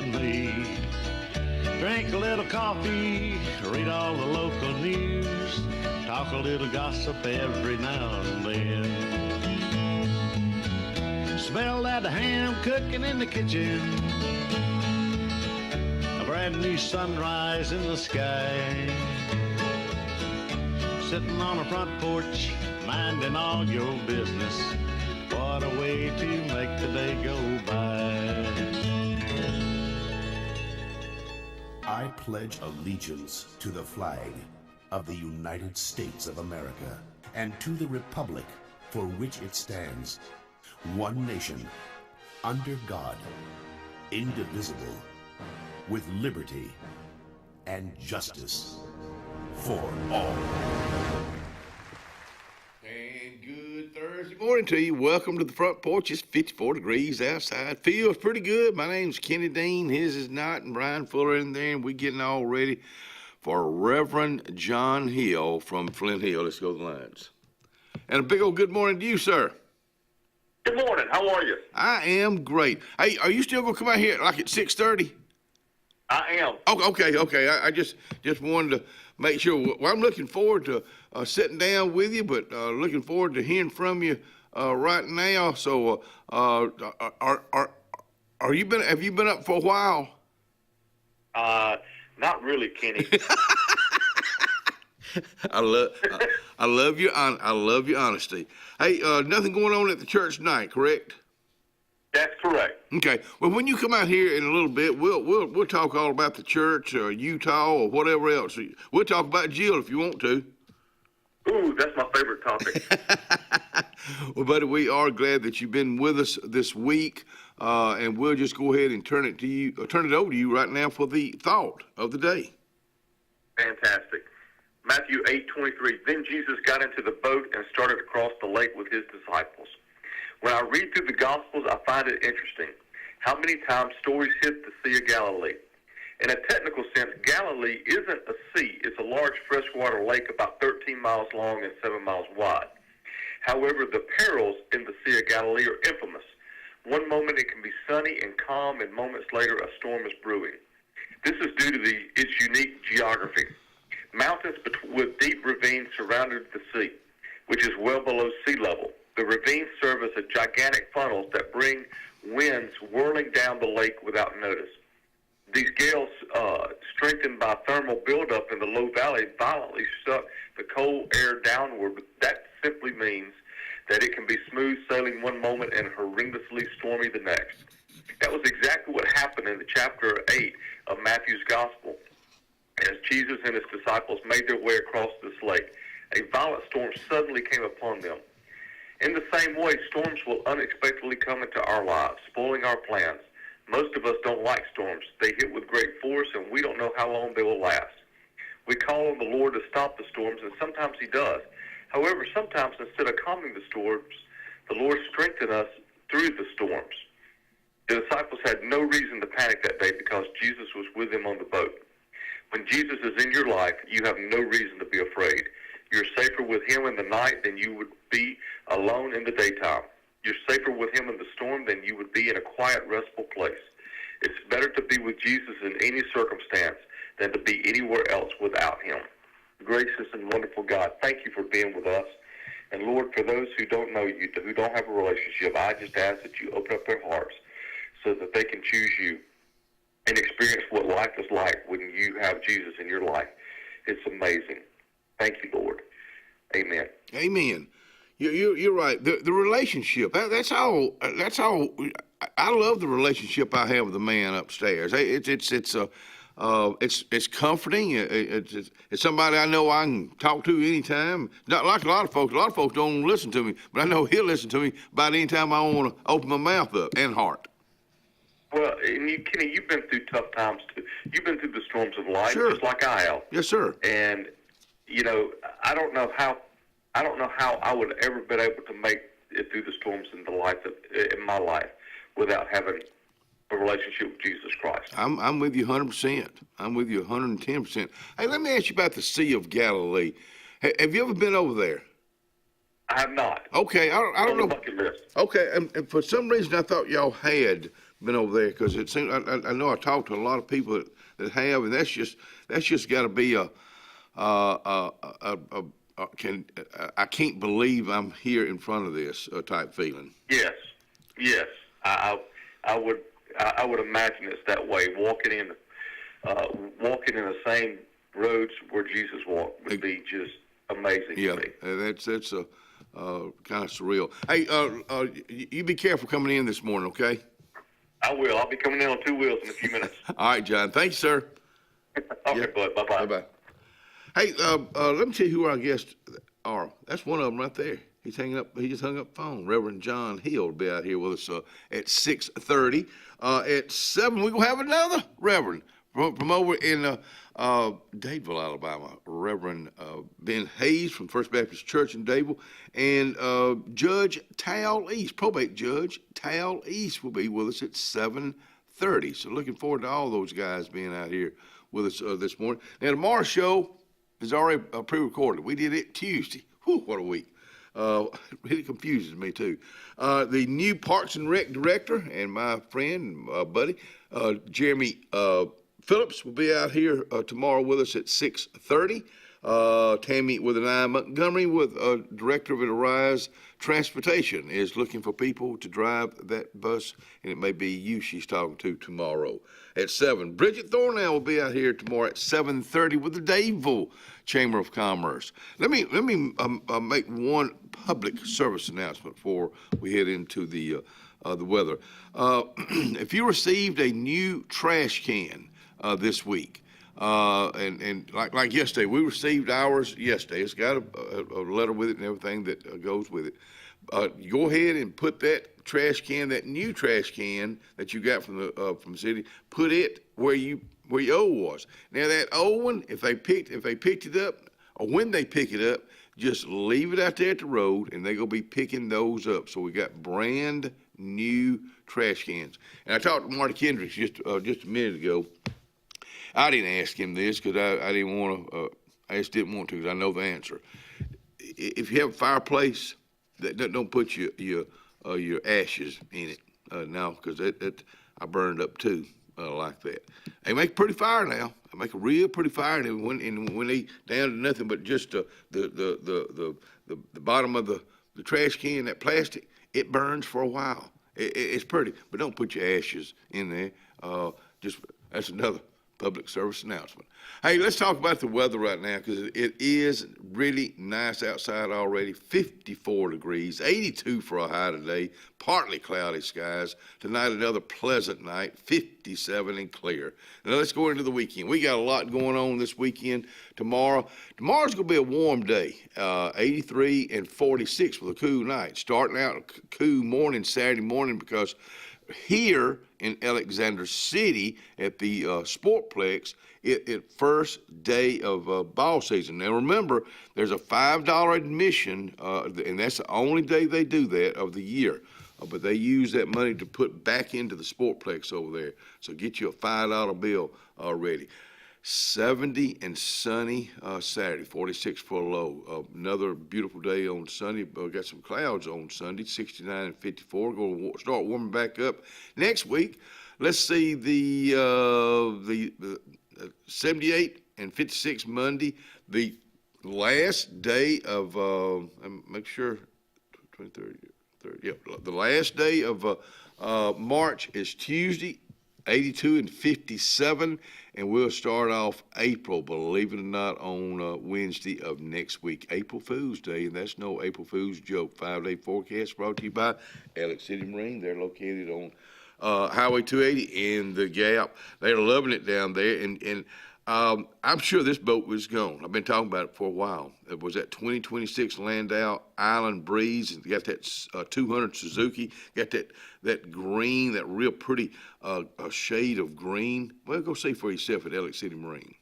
and me. Drink a little coffee, read all the local news, talk a little gossip every now and then. Smell that ham cooking in the kitchen, a brand new sunrise in the sky. Sitting on a front porch, minding all your business. What a way to make the day go by. I pledge allegiance to the flag of the United States of America and to the republic for which it stands, one nation, under God, indivisible, with liberty and justice for all. And good Thursday morning to you. Welcome to the front porch. It's 54 degrees outside. Feels pretty good. My name's Kenny Dean. His is not, and Brian Fuller in there, and we're getting all ready for Reverend John Hill from Flint Hill. Let's go to the lines. And a big old good morning to you, sir. Good morning. How are you? I am great. Hey, are you still going to come out here like at 6:30? I am. Oh, okay. I just wanted to make sure. Well, I'm looking forward to sitting down with you, but looking forward to hearing from you right now. So, have you been up for a while? Not really, Kenny. I love your honesty. Hey, nothing going on at the church tonight, correct? That's correct. Okay. Well, when you come out here in a little bit, we'll talk all about the church or Utah or whatever else. We'll talk about Jill if you want to. Ooh, that's my favorite topic. Well, buddy, we are glad that you've been with us this week, and we'll just go ahead and turn it over to you right now for the thought of the day. Fantastic. Matthew 8:23. Then Jesus got into the boat and started across the lake with his disciples. When I read through the Gospels, I find it interesting how many times stories hit the Sea of Galilee. In a technical sense, Galilee isn't a sea. It's a large freshwater lake about 13 miles long and 7 miles wide. However, the perils in the Sea of Galilee are infamous. One moment it can be sunny and calm, and moments later a storm is brewing. This is due to its unique geography. Mountains with deep ravines surrounded the sea, which is well below sea level. The ravines serve as a gigantic funnels that bring winds whirling down the lake without notice. These gales, strengthened by thermal buildup in the low valley, violently suck the cold air downward. But that simply means that it can be smooth sailing one moment and horrendously stormy the next. That was exactly what happened in chapter 8 of Matthew's Gospel. As Jesus and his disciples made their way across this lake, a violent storm suddenly came upon them. In the same way, storms will unexpectedly come into our lives, spoiling our plans. Most of us don't like storms. They hit with great force, and we don't know how long they will last. We call on the Lord to stop the storms, and sometimes he does. However, sometimes instead of calming the storms, the Lord strengthens us through the storms. The disciples had no reason to panic that day because Jesus was with them on the boat. When Jesus is in your life, you have no reason to be afraid. You're safer with him in the night than you would be alone in the daytime. You're safer with him in the storm than you would be in a quiet, restful place. It's better to be with Jesus in any circumstance than to be anywhere else without him. Gracious and wonderful God, thank you for being with us. And Lord, for those who don't know you, who don't have a relationship, I just ask that you open up their hearts so that they can choose you and experience what life is like when you have Jesus in your life. It's amazing. Thank you, Lord. Amen. Amen. You're right. The relationship. That's all. I love the relationship I have with the man upstairs. It's comforting. It's somebody I know I can talk to anytime. Not like a lot of folks. A lot of folks don't listen to me, but I know he'll listen to me about any time I want to open my mouth up and heart. Well, and Kenny, you've been through tough times too. You've been through the storms of life, Sure. just like I have. Yes, sir. And I don't know how I would ever been able to make it through the storms in my life without having a relationship with Jesus Christ. I'm with you 100%. I'm with you 110%. Hey, let me ask you about the Sea of Galilee. Have you ever been over there? I have not. Okay, I don't know. On the bucket list. Okay, and for some reason I thought y'all had been over there? Because it seems I know I talked to a lot of people that have, and that's just got to be I can't believe I'm here in front of this type feeling. Yes, yes. I would imagine it's that way. Walking in the same roads where Jesus walked would be just amazing to me. That's kind of surreal. Hey, you be careful coming in this morning, okay? I will. I'll be coming in on 2 wheels in a few minutes. All right, John. Thank you, sir. Okay, bud. Bye-bye. Bye-bye. Hey, let me tell you who our guests are. That's one of them right there. He just hung up the phone. Reverend John Hill will be out here with us at 6:30. At 7, we're going to have another Reverend from over in Dadeville, Alabama. Reverend Ben Hayes from First Baptist Church in Dadeville. And Judge Tal East, probate Judge Tal East will be with us at 7:30. So looking forward to all those guys being out here with us this morning. Now, tomorrow's show is already pre-recorded. We did it Tuesday. Whew, what a week. It really confuses me, too. The new Parks and Rec director and my friend, buddy, Jeremy Phillips will be out here tomorrow with us at 6:30. Tammy with an eye Montgomery with director of Arise Transportation is looking for people to drive that bus, and it may be you she's talking to tomorrow at 7. Bridget Thornell will be out here tomorrow at 7:30 with the Dadeville Chamber of Commerce. Let me make one public service announcement before we head into the weather. If you received a new trash can this week, and like yesterday, we received ours yesterday. It's got a letter with it and everything that goes with it. You go ahead and put that trash can, that new trash can that you got from the city, put it where your old was. Now that old one, if they picked it up, or when they pick it up, just leave it out there at the road, and they're gonna be picking those up. So we got brand new trash cans. And I talked to Marty Kendricks just a minute ago. I didn't ask him this because I didn't want to. I just didn't want to because I know the answer. If you have a fireplace, don't put your ashes in it now, because I burned up too like that. They make a pretty fire now. They make a real pretty fire, and when they down to nothing but just the bottom of the trash can, that plastic, it burns for a while. It's pretty, but don't put your ashes in there. That's another public service announcement. Hey, let's talk about the weather right now, because it is really nice outside already. 54 degrees, 82 for a high today, partly cloudy skies. Tonight, another pleasant night, 57 and clear. Now, let's go into the weekend. We got a lot going on this weekend. Tomorrow's going to be a warm day, 83 and 46 with a cool night. Starting out a cool morning, Saturday morning, because here in Alexander City at the Sportplex, it first day of ball season. Now remember, there's a $5 admission, and that's the only day they do that of the year. But they use that money to put back into the Sportplex over there. So get you a $5 bill already. 70 and sunny Saturday, 46 for a low. Another beautiful day on Sunday. Got some clouds on Sunday, 69 and 54. Going to start warming back up next week. Let's see the 78 and 56 Monday. The last day of make sure 23rd, yeah, the last day of March is Tuesday, 82 and 57. And we'll start off April, believe it or not, on Wednesday of next week, April Fool's Day. And that's no April Fool's joke. 5-day forecast brought to you by Alex City Marine. They're located on Highway 280 in the Gap. They're loving it down there. And I'm sure this boat was gone. I've been talking about it for a while. It was that 2026 Landau Island Breeze. It got that 200 Suzuki. Got that green, that real pretty shade of green. Well, go see for yourself at Alex City Marine.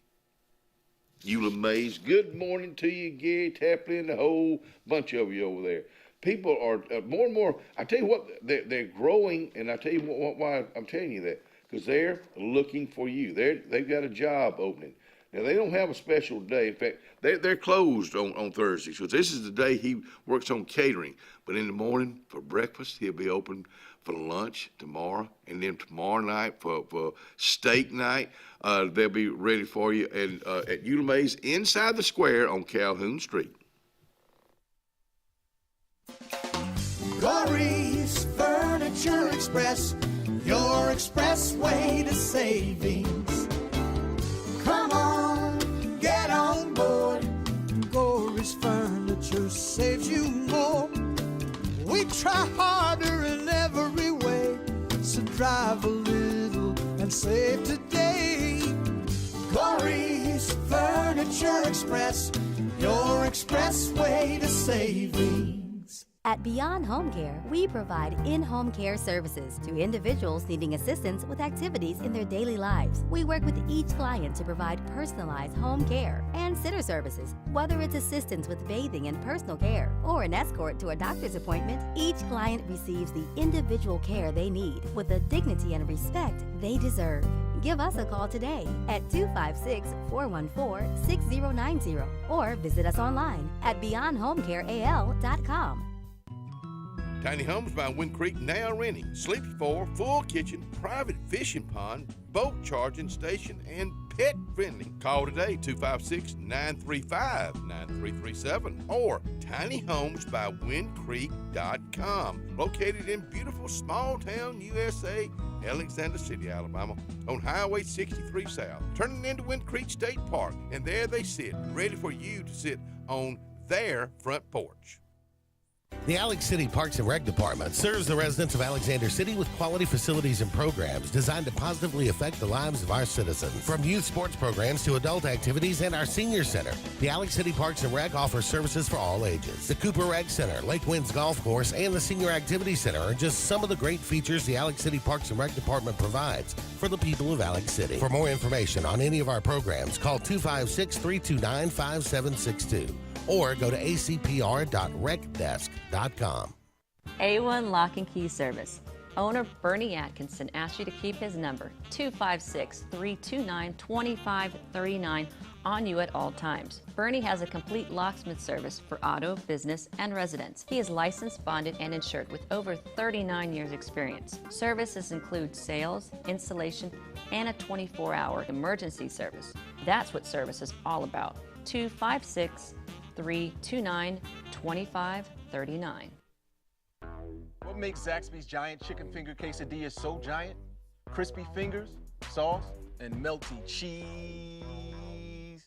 You'll amaze. Good morning to you, Gary Tapley, and the whole bunch of you over there. People are more and more. I tell you what, they're growing, and I tell you why I'm telling you that. Because they're looking for you. They've got a job opening. Now, they don't have a special day. In fact, they're closed on Thursdays, because this is the day he works on catering. But in the morning for breakfast, he'll be open for lunch tomorrow, and then tomorrow night for steak night. They'll be ready for you at Ulamay's inside the square on Calhoun Street. Corey's Furniture Express, your expressway to savings. Come on, get on board. Corey's Furniture saves you more. We try harder in every way, so drive a little and save today. Corey's Furniture Express, your expressway to savings. At Beyond Home Care, we provide in-home care services to individuals needing assistance with activities in their daily lives. We work with each client to provide personalized home care and sitter services. Whether it's assistance with bathing and personal care or an escort to a doctor's appointment, each client receives the individual care they need with the dignity and respect they deserve. Give us a call today at 256-414-6090 or visit us online at beyondhomecareal.com. Tiny Homes by Wind Creek now renting. Sleepy 4, full kitchen, private fishing pond, boat charging station, and pet friendly. Call today, 256-935-9337 or tinyhomesbywindcreek.com. Located in beautiful small town USA, Alexander City, Alabama, on Highway 63 South, turning into Wind Creek State Park. And there they sit, ready for you to sit on their front porch. The Alex City Parks and Rec Department serves the residents of Alexander City with quality facilities and programs designed to positively affect the lives of our citizens. From youth sports programs to adult activities and our senior center, the Alex City Parks and Rec offers services for all ages. The Cooper Rec Center, Lake Winds Golf Course, and the Senior Activity Center are just some of the great features the Alex City Parks and Rec Department provides for the people of Alex City. For more information on any of our programs, call 256-329-5762. or go to acpr.recdesk.com. A1 Lock and Key Service. Owner Bernie Atkinson asked you to keep his number, 256-329-2539, on you at all times. Bernie has a complete locksmith service for auto, business, and residence. He is licensed, bonded, and insured with over 39 years experience. Services include sales, installation, and a 24-hour emergency service. That's what service is all about. 256-329-2539. What makes Zaxby's Giant Chicken Finger Quesadilla so giant? Crispy fingers, sauce, and melty cheese.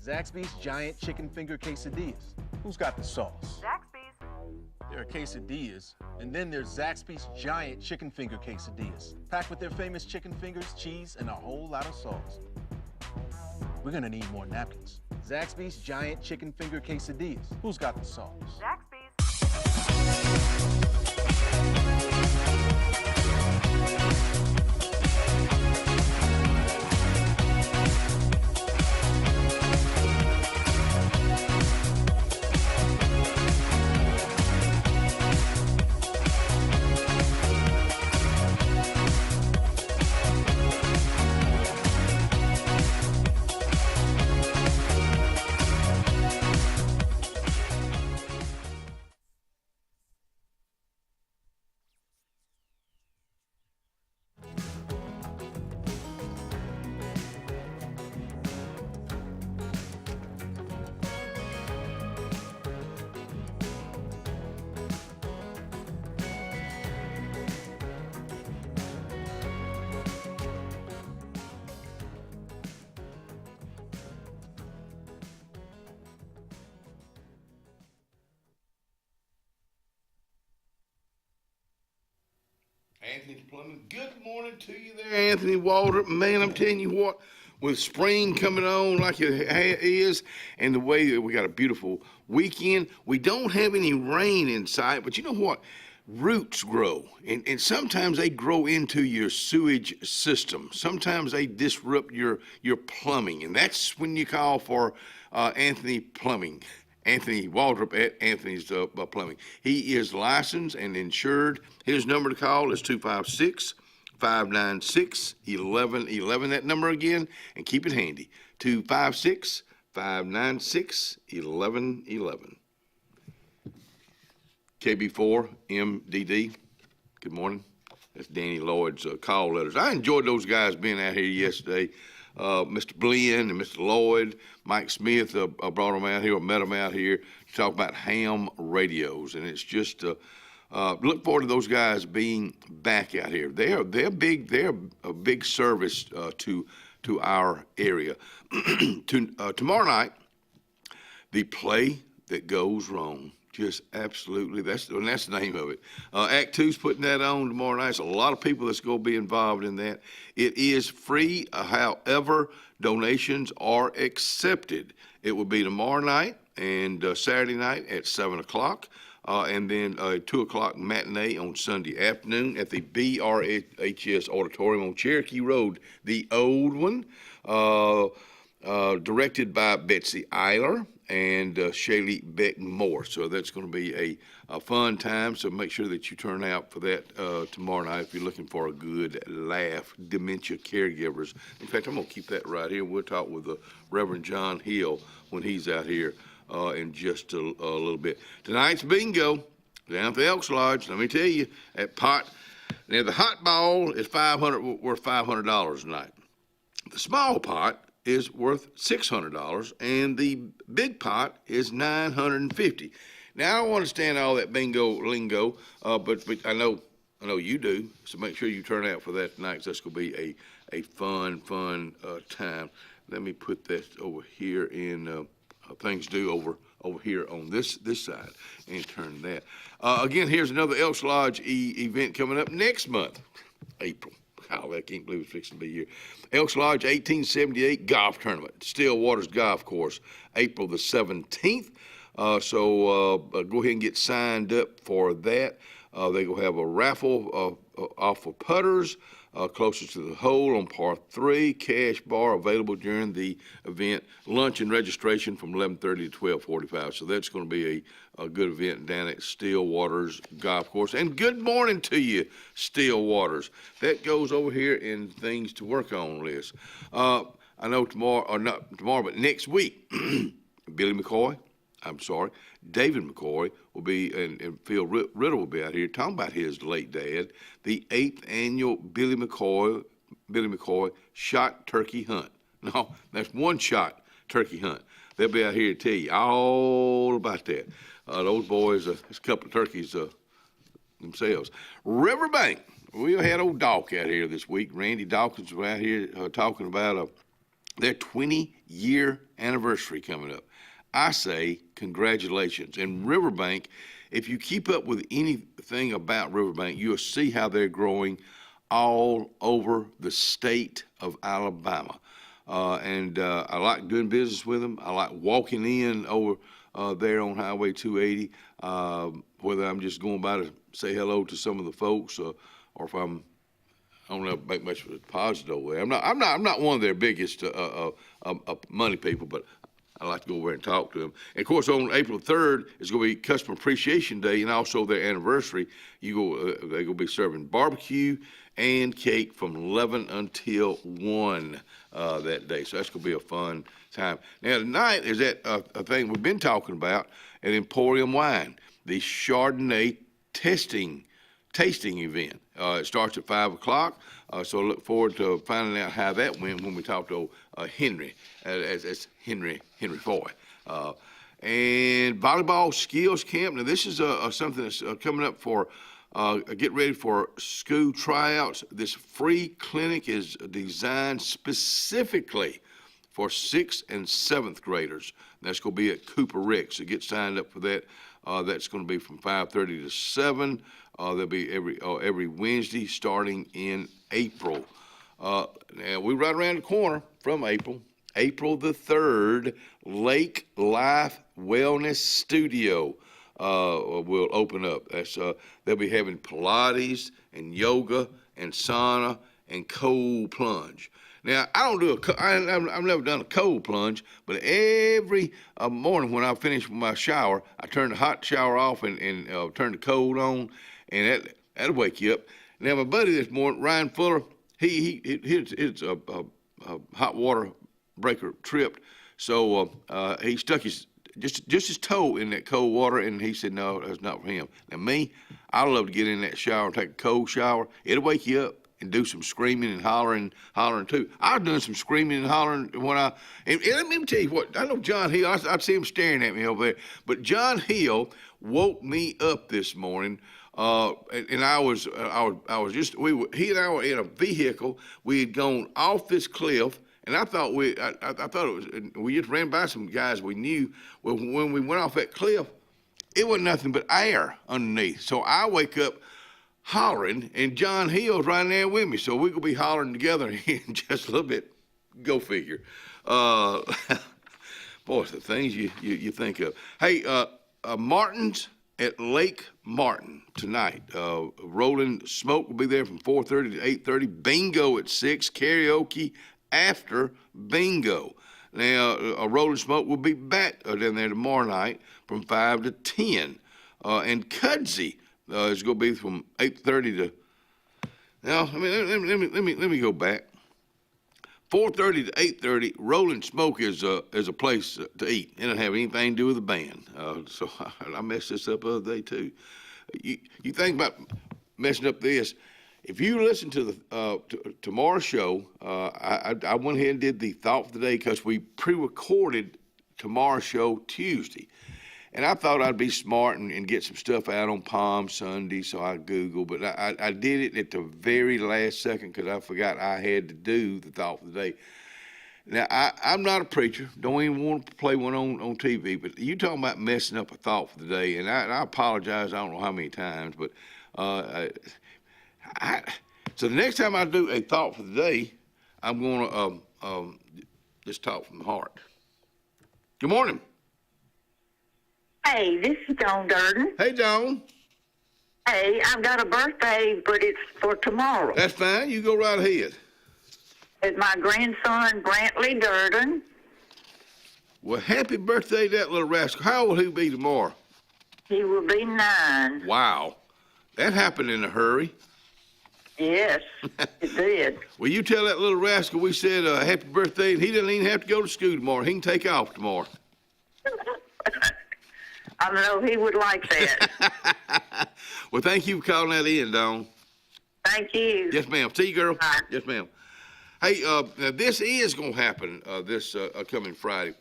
Zaxby's Giant Chicken Finger Quesadillas. Who's got the sauce? Zaxby's. There are quesadillas, and then there's Zaxby's Giant Chicken Finger Quesadillas, packed with their famous chicken fingers, cheese, and a whole lot of sauce. We're gonna need more napkins. Zaxby's Giant Chicken Finger Quesadillas. Who's got the sauce? Zaxby's. Anthony's Plumbing. Good morning to you there, Anthony Walter. Man, I'm telling you what, with spring coming on like it is, and the way that we got a beautiful weekend, we don't have any rain in sight, but you know what? Roots grow, and sometimes they grow into your sewage system. Sometimes they disrupt your plumbing, and that's when you call for Anthony Plumbing. Anthony Waldrop at Anthony's Plumbing. He is licensed and insured. His number to call is 256-596-1111. That number again, and keep it handy, 256-596-1111. KB4 MDD. Good morning. That's Danny Lloyd's call letters. I enjoyed those guys being out here yesterday. Mr. Blinn and Mr. Lloyd, Mike Smith brought them out here, or met them out here to talk about ham radios, and it's just look forward to those guys being back out here. They're big. They're a big service to our area. Tomorrow night, the play that goes wrong. Just absolutely, that's the name of it. Act 2's putting that on tomorrow night. There's a lot of people that's going to be involved in that. It is free, however, donations are accepted. It will be tomorrow night and Saturday night at 7 o'clock, and then 2 o'clock matinee on Sunday afternoon at the BRHS Auditorium on Cherokee Road, the old one, directed by Betsy Eiler and Shaylee Beck Moore. So that's going to be a fun time. So make sure that you turn out for that tomorrow night if you're looking for a good laugh. Dementia caregivers. In fact, I'm going to keep that right here. We'll talk with Reverend John Hill when he's out here in just a little bit. Tonight's bingo down at the Elks Lodge. Let me tell you, at pot. Now the hot ball is worth $500 tonight. The small pot is worth $600, and the big pot is $950. Now I don't understand all that bingo lingo, but I know you do. So make sure you turn out for that tonight, 'cause that's going to be a fun time. Let me put that over here in things due over here on this side and turn that. Again, here's another Elks Lodge event coming up next month, April. I can't believe it's fixing to be here. Elks Lodge 1878 Golf Tournament, Stillwater's Golf Course, April the 17th. So go ahead and get signed up for that. They're going to have a raffle off of putters closest to the hole on par 3, cash bar available during the event, lunch and registration from 11:30 to 12:45. So that's going to be a good event down at Stillwater's Golf Course. And good morning to you, Stillwater's. That goes over here in things to work on list. I know tomorrow, or not tomorrow, but next week, David McCoy will be, and Phil Riddle will be out here talking about his late dad, the 8th annual Billy McCoy shot turkey hunt. No, that's one shot turkey hunt. They'll be out here to tell you all about that. Those boys, there's a couple of turkeys themselves. Riverbank, we had old Doc out here this week. Randy Dawkins was out here talking about their 20-year anniversary coming up. I say congratulations. And Riverbank, if you keep up with anything about Riverbank, you'll see how they're growing all over the state of Alabama. And I like doing business with them. I like walking in over there on Highway 280, whether I'm just going by to say hello to some of the folks, or if I don't know, make much of a positive way. I'm not one of their biggest money people, but I like to go over and talk to them. And of course, on April 3rd is going to be Customer Appreciation Day, and also their anniversary. They're going to be serving barbecue and cake from 11 until 1 that day. So that's going to be a fun time. Now tonight is that a thing we've been talking about at Emporium Wine, the Chardonnay tasting event. It starts at 5 o'clock. So I look forward to finding out how that went when we talk to Henry, as Henry Foy. And volleyball skills camp. Now this is something that's coming up for get ready for school tryouts. This free clinic is designed specifically for 6th and 7th graders. That's going to be at Cooper Rick. So get signed up for that. That's going to be from 5:30 to 7. They'll be every Wednesday starting in April. Now we're right around the corner from April. April the 3rd, Lake Life Wellness Studio will open up. That's they'll be having Pilates and yoga and sauna and cold plunge. Now I don't do I've never done a cold plunge, but every morning when I finish my shower, I turn the hot shower off and turn the cold on, and that'll wake you up. Now my buddy this morning, Ryan Fuller, it's a hot water breaker tripped, so he stuck his just his toe in that cold water, and he said, no, that's not for him. Now me, I love to get in that shower and take a cold shower. It'll wake you up and do some screaming and hollering too. I was doing some screaming and hollering when and let me tell you what, I know John Hill, I'd see him staring at me over there, but John Hill woke me up this morning. And I was just, he and I were in a vehicle. We had gone off this cliff, and I thought we just ran by some guys we knew. Well, when we went off that cliff, it wasn't nothing but air underneath. So I wake up hollering, and John Hill's right there with me. So we're gonna be hollering together in just a little bit. Go figure. Boy, the things you think of. Hey, Martin's at Lake Martin tonight. Rolling Smoke will be there from 4:30 to 8:30. Bingo at 6. Karaoke after bingo. Now, Rolling Smoke will be back down there tomorrow night from 5 to 10. And Cudsey is going to be from 8:30 to. Now, I mean, let me go back. 4:30 to 8:30, Rolling Smoke is a place to eat. It doesn't have anything to do with the band. So I messed this up the other day too. You think about messing up this. If you listen to the tomorrow's show, I went ahead and did the thought for the day because we pre-recorded tomorrow's show Tuesday. And I thought I'd be smart and get some stuff out on Palm Sunday, so I Googled. But I did it at the very last second because I forgot I had to do the thought for the day. Now, I'm not a preacher. Don't even want to play one on TV. But you talking about messing up a thought for the day, and I apologize. I don't know how many times. But so the next time I do a thought for the day, I'm going to just talk from the heart. Good morning. Hey, this is Dawn Durden. Hey, Dawn. Hey, I've got a birthday, but it's for tomorrow. That's fine. You go right ahead. It's my grandson, Brantley Durden. Well, happy birthday to that little rascal. How old will he be tomorrow? He will be 9. Wow. That happened in a hurry. Yes, it did. Well, you tell that little rascal we said happy birthday, and he doesn't even have to go to school tomorrow. He can take off tomorrow. I don't know if he would like that. Well, thank you for calling that in, Dawn. Thank you. Yes, ma'am. See you, girl. Bye. Yes, ma'am. Hey, now this is going to happen this coming Friday,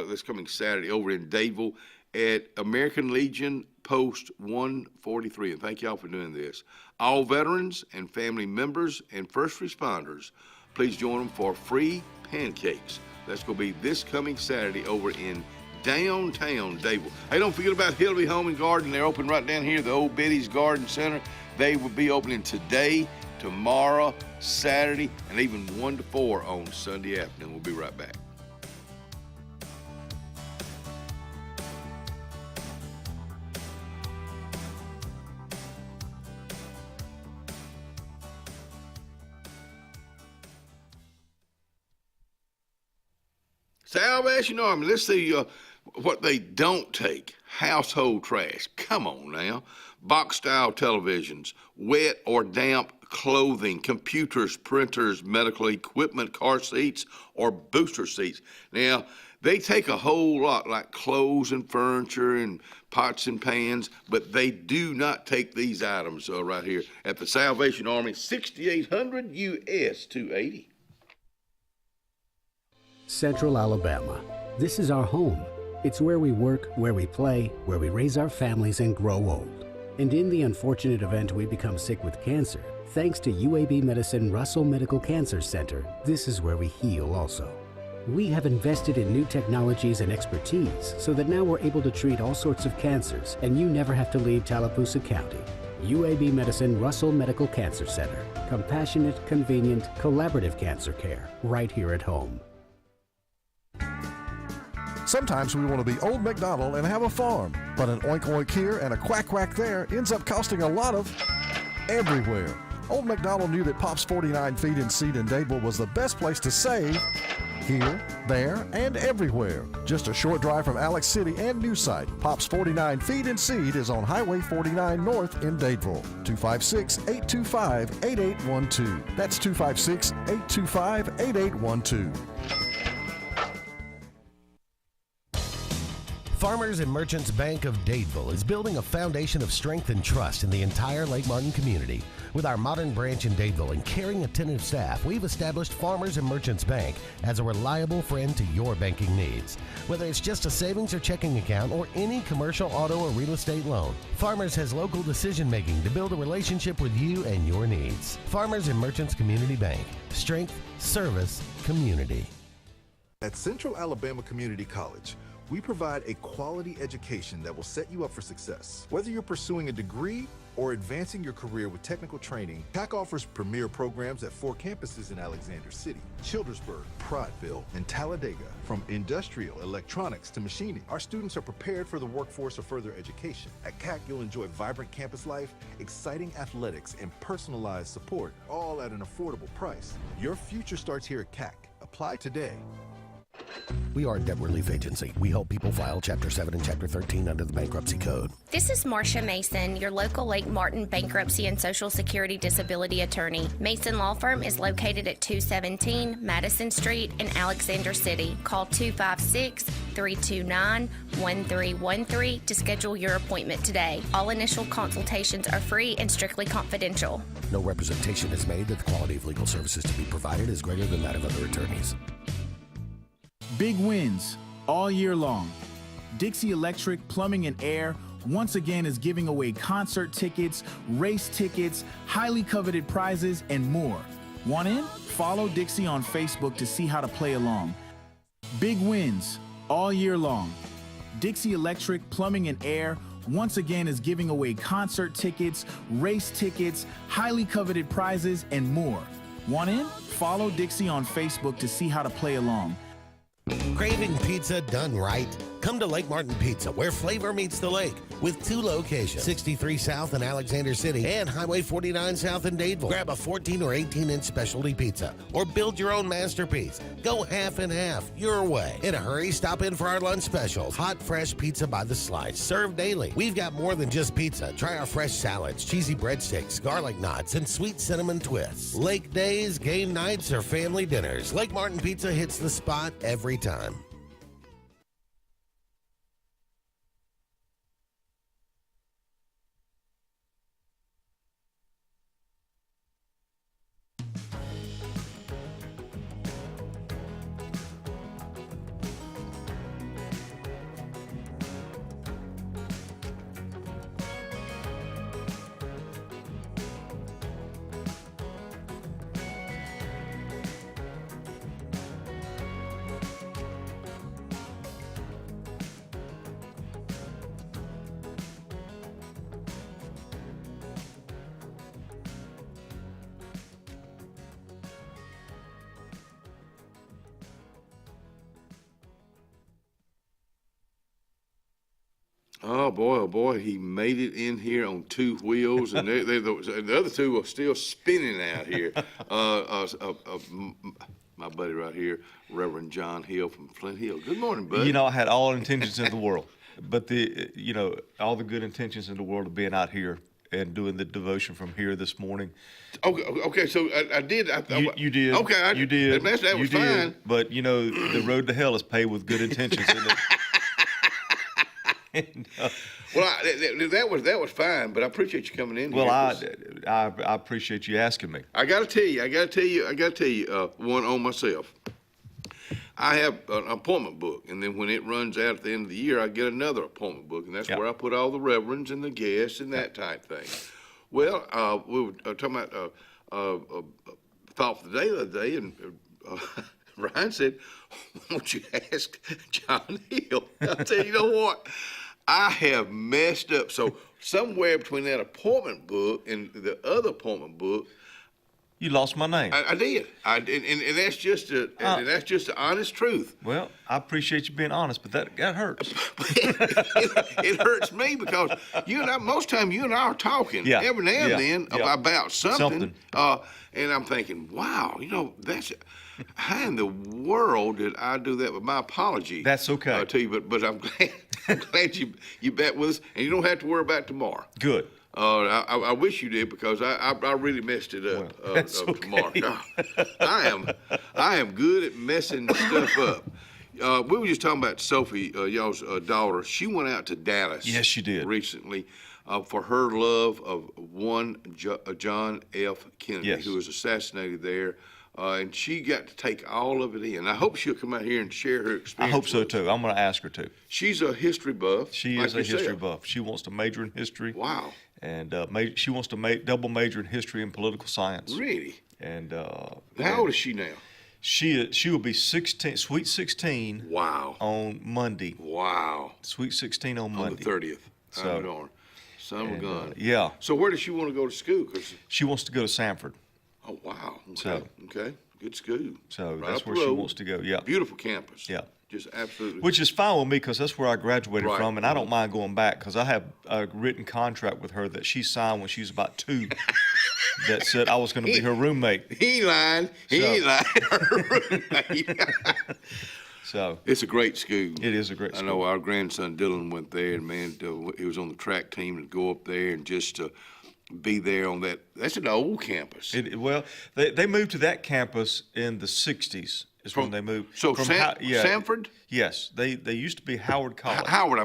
this coming Saturday over in Dadeville at American Legion Post 143. And thank y'all for doing this. All veterans and family members and first responders, please join them for free pancakes. That's going to be this coming Saturday over in downtown Dadeville. Hey, don't forget about Hillary Home and Garden. They're open right down here, the old Betty's Garden Center. They will be opening today, tomorrow, Saturday, and even 1 to 4 on Sunday afternoon. We'll be right back. Salvation Army, let's see what they don't take. Household trash. Come on now. Box-style televisions, wet or damp clothing, computers, printers, medical equipment, car seats, or booster seats. Now, they take a whole lot like clothes and furniture and pots and pans, but they do not take these items right here at the Salvation Army, 6800 US 280. Central Alabama. This is our home. It's where we work, where we play, where we raise our families and grow old. And in the unfortunate event we become sick with cancer, thanks to UAB Medicine Russell Medical Cancer Center, this is where we heal also. We have invested in new technologies and expertise so that now we're able to treat all sorts of cancers, and you never have to leave Tallapoosa County. UAB Medicine Russell Medical Cancer Center. Compassionate, convenient, collaborative cancer care right here at home. Sometimes we want to be Old MacDonald and have a farm, but an oink oink here and a quack quack there ends up costing a lot of everywhere. Old MacDonald knew that Pop's 49 Feed and Seed in Dadeville was the best place to save here, there, and everywhere. Just a short drive from Alex City and new site. Pop's 49 Feed and Seed is on Highway 49 North in Dadeville. 256-825-8812. That's 256-825-8812. Farmers and Merchants Bank of Dadeville is building a foundation of strength and trust in the entire Lake Martin community. With our modern branch in Dadeville and caring, attentive staff, we've established Farmers and Merchants Bank as a reliable friend to your banking needs. Whether it's just a savings or checking account or any commercial, auto, or real estate loan, Farmers has local decision-making to build a relationship with you and your needs. Farmers and Merchants Community Bank. Strength, service, community. At Central Alabama Community College, we provide a quality education that will set you up for success. Whether you're pursuing a degree or advancing your career with technical training, CAC offers premier programs at 4 campuses in Alexander City, Childersburg, Prattville, and Talladega. From industrial, electronics to machining, our students are prepared for the workforce or further education. At CAC, you'll enjoy vibrant campus life, exciting athletics, and personalized support, all at an affordable price. Your future starts here at CAC. Apply today. We are a debt relief agency. We help people file Chapter 7 and Chapter 13 under the Bankruptcy Code. This is Marcia Mason, your local Lake Martin bankruptcy and Social Security disability attorney. Mason Law Firm is located at 217 Madison Street in Alexander City. Call 256-329-1313 to schedule your appointment today. All initial consultations are free and strictly confidential. No representation is made that the quality of legal services to be provided is greater than that of other attorneys. Big wins all year long. Dixie Electric Plumbing and Air once again is giving away concert tickets, race tickets, highly coveted prizes, and more. Want in? Follow Dixie on Facebook to see how to play along. Big wins all year long. Dixie Electric Plumbing and Air once again is giving away concert tickets, race tickets, highly coveted prizes, and more. Want in? Follow Dixie on Facebook to see how to play along. Craving pizza done right? Come to Lake Martin Pizza, where flavor meets the lake, with 2 locations, 63 South in Alexander City and Highway 49 South in Dadeville. Grab a 14 or 18-inch specialty pizza or build your own masterpiece. Go half and half your way. In a hurry, stop in for our lunch specials. Hot, fresh pizza by the slice, served daily. We've got more than just pizza. Try our fresh salads, cheesy breadsticks, garlic knots, and sweet cinnamon twists. Lake days, game nights, or family dinners, Lake Martin Pizza hits the spot every time. Oh boy, he made it in here on 2 wheels, and the other 2 are still spinning out here. My buddy right here, Reverend John Hill from Flint Hill. Good morning, buddy. You know, I had all intentions in the world, but all the good intentions in the world of being out here and doing the devotion from here this morning. Okay, so I did. You did. Okay, you did. That was fine. But the road to hell is paved with good intentions, isn't it? Well, that was fine, but I appreciate you coming in. Well, I appreciate you asking me. I got to tell you one on myself. I have an appointment book, and then when it runs out at the end of the year, I get another appointment book, and that's where I put all the reverends and the guests and that type thing. Well, we were talking about thought for the day the other day, and Ryan said, "Why don't you ask John Hill?" I said, "You know what? I have messed up." So somewhere between that appointment book and the other appointment book, you lost my name. I did. And that's just the honest truth. Well, I appreciate you being honest, but that hurts. it hurts me because most time you and I are talking every now and then about something. And I'm thinking, wow, how in the world did I do that? But my apology. That's okay. To you, but I'm glad you back with us, and you don't have to worry about tomorrow. Good. I wish you did because I really messed it up. Well, that's okay. Tomorrow. I am good at messing stuff up. We were just talking about Sophie, y'all's daughter. She went out to Dallas. Yes, she did. Recently for her love of one John F. Kennedy, Yes. who was assassinated there. And she got to take all of it in. I hope she'll come out here and share her experience. I hope so with us. too. I'm going to ask her to. She's a history buff. She like is a yourself. history buff. She wants to major in history. Wow. And she wants to double major in history and political science. Really? And how old is she now? She will be 16, sweet 16. Wow. On Monday. Wow. Sweet 16 on Monday. On the 30th. So, darn. Son of a gun. Yeah. So where does she want to go to school? She wants to go to Sanford. Oh, wow. Okay. So, okay. Good school. So right that's up the where she road. wants to go. Yeah. Beautiful campus. Yeah. Just absolutely. Which is fine with me because that's where I graduated Right. from, and I don't mind going back because I have a written contract with her that she signed when she was about 2 that said I was going to be her roommate. He lying. He ain't lying. Her roommate. So it's a great school. It is a great school. I know our grandson Dylan went there, and man, he was on the track team and go up there and just be there on that. That's an old campus. Well, they moved to that campus in the 60s. Is when they moved. So from Sanford? Yes, they used to be Howard College. Howard.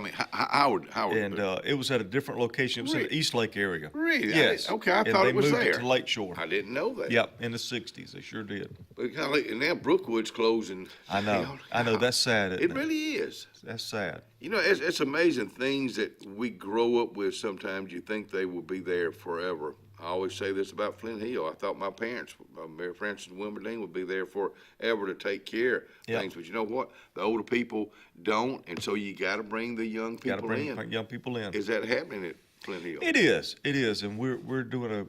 And it was at a different location. It was in the East Lake area. Really? Yes. I thought and it was they moved there. it to Lakeshore. I didn't know that. Yep, in the 60s, they sure did. But and now Brookwood's closing. I know. That's sad. Isn't It really is. That's sad. You know, it's amazing things that we grow up with. Sometimes you think they will be there forever. I always say this about Flint Hill. I thought my parents, Mary Frances and Wilbur would be there forever to take care of things. But you know what? The older people don't, and so you got to bring the young people in. Young people in. Is that happening at Flint Hill? It is, and we're doing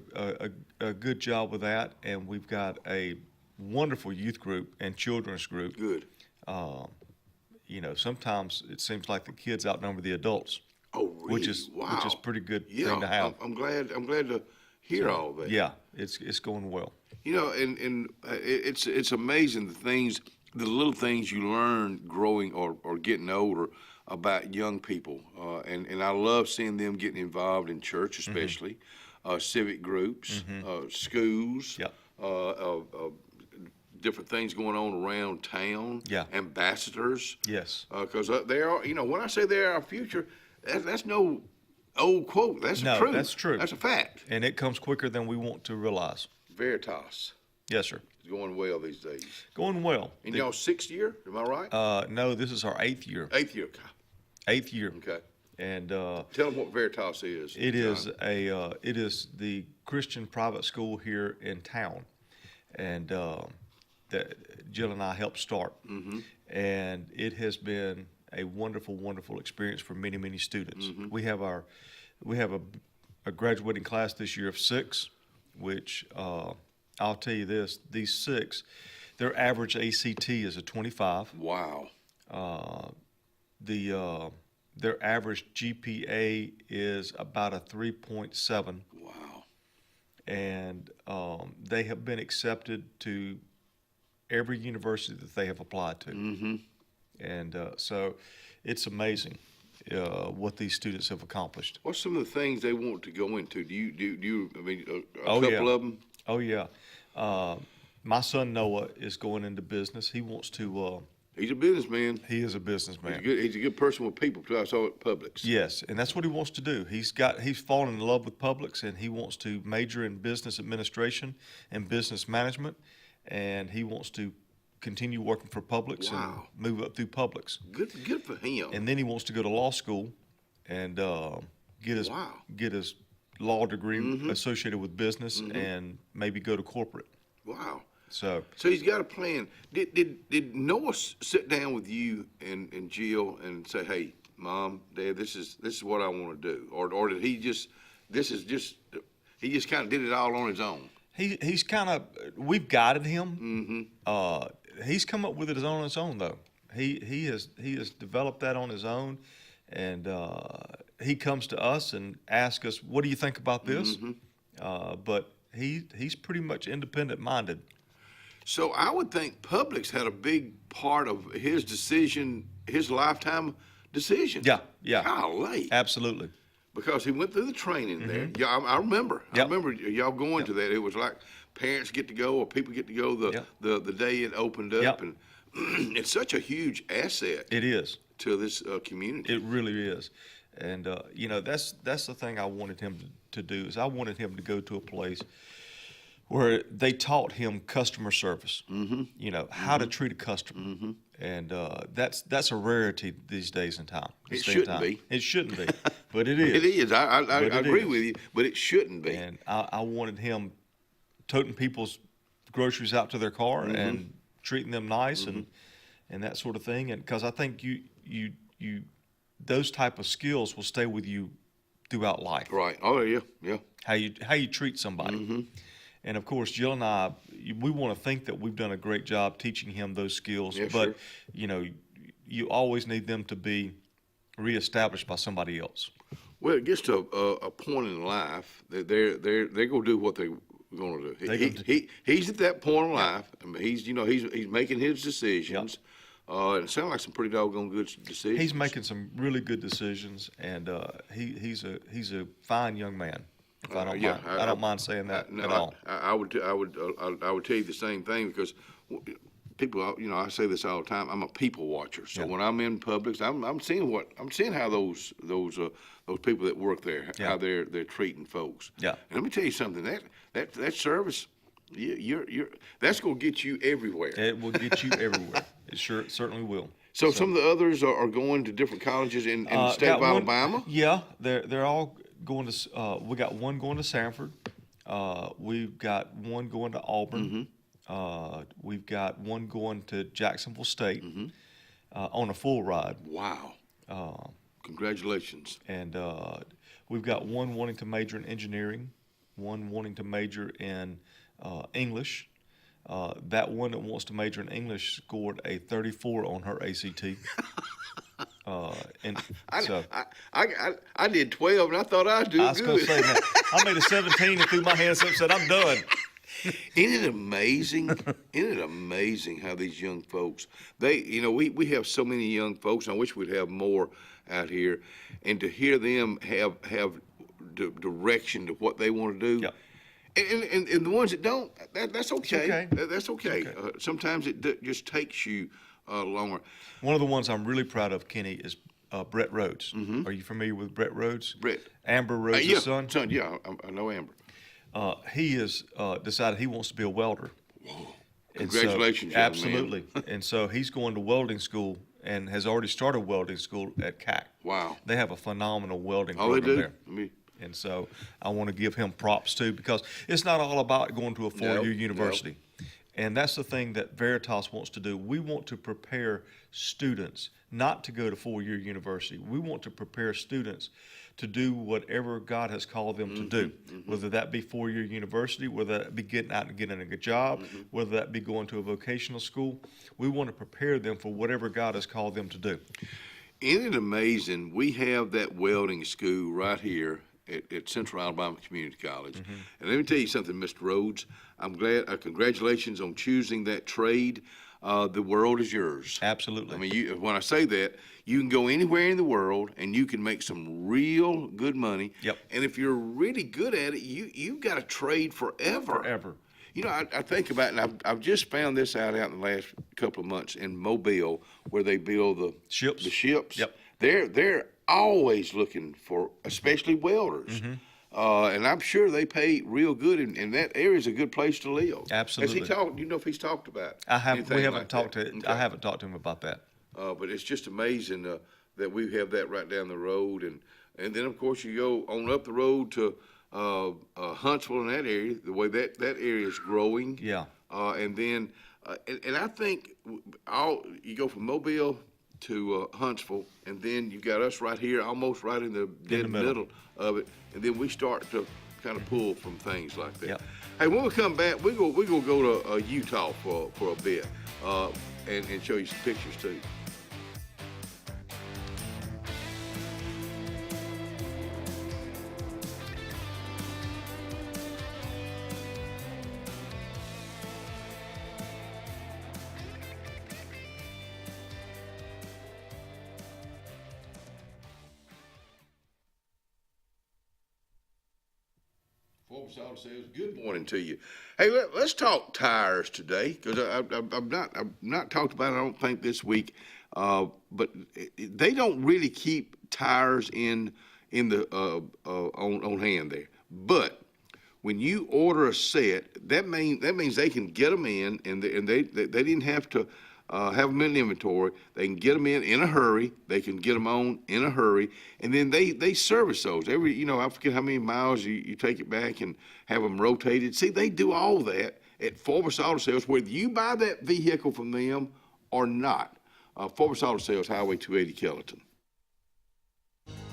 a good job with that, and we've got a wonderful youth group and children's group. Good. You know, sometimes it seems like the kids outnumber the adults. Oh, really? Which is pretty good Yeah, thing to have. I'm glad to hear all that. Yeah, it's going well. You know, and it's amazing the little things you learn growing or getting older about young people, and I love seeing them getting involved in church, especially civic groups, schools, different things going on around town. Yeah. Ambassadors. Yes. Because they are, you know, when I say they're our future, that's no old quote. That's true. That's true. That's a fact. And it comes quicker than we want to realize. Veritas. Yes, sir. It's going well these days. Going well. In y'all 6th year, am I right? No, this is our 8th year. 8th year. 8th year. Okay. And tell them what Veritas is. It is the Christian private school here in town, and that Jill and I helped start. Mm-hmm. And it has been a wonderful, wonderful experience for many, many students. Mm-hmm. We have a graduating class this year of 6, which I'll tell you this: these 6, their average ACT is a 25. Wow. Their average GPA is about a 3.7. Wow. And they have been accepted to every university that they have applied to. Mm-hmm. And so it's amazing what these students have accomplished. What's some of the things they want to go into? Do you I mean, a Oh, couple yeah. of them? Oh, yeah. My son Noah is going into business. He wants to. He's a businessman. He is a businessman. He's a good person with people, too. I saw it at Publix. Yes, and that's what he wants to do. He's fallen in love with Publix, and he wants to major in business administration and business management, and he wants to continue working for Publix and move up through Publix. Good for him. And then he wants to go to law school and get his law degree associated with business and maybe go to corporate. Wow. So he's got a plan. Did Noah sit down with you and Jill and say, "Hey, Mom, Dad, this is what I want to do," or did he just he just kind of did it all on his own? He's kind of, we've guided him. Mm-hmm. He's come up with it on his own though. He has developed that on his own, and he comes to us and asks us, "What do you think about this?" Mm-hmm. But he's pretty much independent minded. So I would think Publix had a big part of his decision, his lifetime decision. Yeah. Golly. Absolutely. Because he went through the training there. Yeah, I remember. Yep. I remember y'all going to that. It was like parents get to go or people get to go the day it opened up. Yep. And it's such a huge asset. It is. To this community. It really is. And, you know, that's the thing I wanted him to do is I wanted him to go to a place where they taught him customer service, you know, how to treat a customer. And that's a rarity these days in time. It shouldn't be. It shouldn't be, but it is. It is. I agree with you, but it shouldn't be. And I wanted him toting people's groceries out to their car and treating them nice and that sort of thing. And because I think you those type of skills will stay with you throughout life. Right. Oh yeah. Yeah. How you treat somebody. And of course, Jill and I, we want to think that we've done a great job teaching him those skills. Yeah, but sure. you know, you always need them to be reestablished by somebody else. Well, it gets to a point in life that they're going to do what they're going to do. He's at that point in life. I mean, he's making his decisions. And it sounds like some pretty doggone good decisions. He's making some really good decisions, and he's a fine young man. If I don't mind, I don't mind saying that at all. I would tell you the same thing because people, you know, I say this all the time. I'm a people watcher, so when I'm in Publix, I'm seeing how those people that work there, how they're treating folks. Yeah. And let me tell you something. That service, that's going to get you everywhere. It will get you everywhere. It certainly will. So some of the others are going to different colleges in the state of Alabama? Yeah, they're all going to. We got one going to Sanford. We've got one going to Auburn. We've got one going to Jacksonville State on a full ride. Wow. Congratulations. And we've got one wanting to major in engineering, one wanting to major in English. That one that wants to major in English scored a 34 on her ACT. And so I did 12, and I thought I'd do good. I was going to say, man, I made a 17 and threw my hands up and said, I'm done. Isn't it amazing? Isn't it amazing how these young folks, we have so many young folks, and I wish we'd have more out here, and to hear them have direction to what they want to do. Yeah. And the ones that don't, that's okay. That's okay. Sometimes it just takes you longer. One of the ones I'm really proud of, Kenny, is Brett Rhodes. Are you familiar with Brett Rhodes? Brett. Amber Rhodes' son? Yeah, I know Amber. He has decided he wants to be a welder. Whoa. Congratulations, young absolutely. And so he's going to welding school and has already started welding school at CAC. Wow. They have a phenomenal welding program there. I mean, and so I want to give him props too, because it's not all about going to a four-year university. And that's the thing that Veritas wants to do. We want to prepare students not to go to four-year university. We want to prepare students to do whatever God has called them to do, whether that be four-year university, whether that be getting out and getting a good job, whether that be going to a vocational school. We want to prepare them for whatever God has called them to do. Isn't it amazing? We have that welding school right here at Central Alabama Community College. And let me tell you something, Mr. Rhodes. I'm glad. Congratulations on choosing that trade. The world is yours. Absolutely. I mean, when I say that, you can go anywhere in the world and you can make some real good money. Yep. And if you're really good at it, you've got a trade forever. Forever. You know, I think about it, and I've just found this out in the last couple of months in Mobile, where they build the ships. Yep. They're always looking for, especially welders. And I'm sure they pay real good, and that area is a good place to live. Absolutely. Has he talked? Do you know if he's talked about? We haven't like talked that? to. I haven't talked to him about that. But it's just amazing that we have that right down the road, and then of course you go on up the road to Huntsville and that area. The way that area is growing. Yeah. And then and I think you go from Mobile to Huntsville, and then you got us right here, almost right in the dead middle of it, and then we start to kind of pull from things like that. Yep. Hey, when we come back, we're gonna go to Utah for a bit, and show you some pictures too. Before Porch Auto Sales. Good morning to you. Hey, let's talk tires today, because I've not talked about it, I don't think, this week. But they don't really keep tires in the on hand there. But when you order a set, that means they can get them in, and they didn't have to have them in inventory. They can get them in a hurry. They can get them on in a hurry, and then they service those every. I forget how many miles you take it back and have them rotated. See, they do all that at Porch Auto Sales, whether you buy that vehicle from them or not. Porch Auto Sales, Highway 280, Kellerton.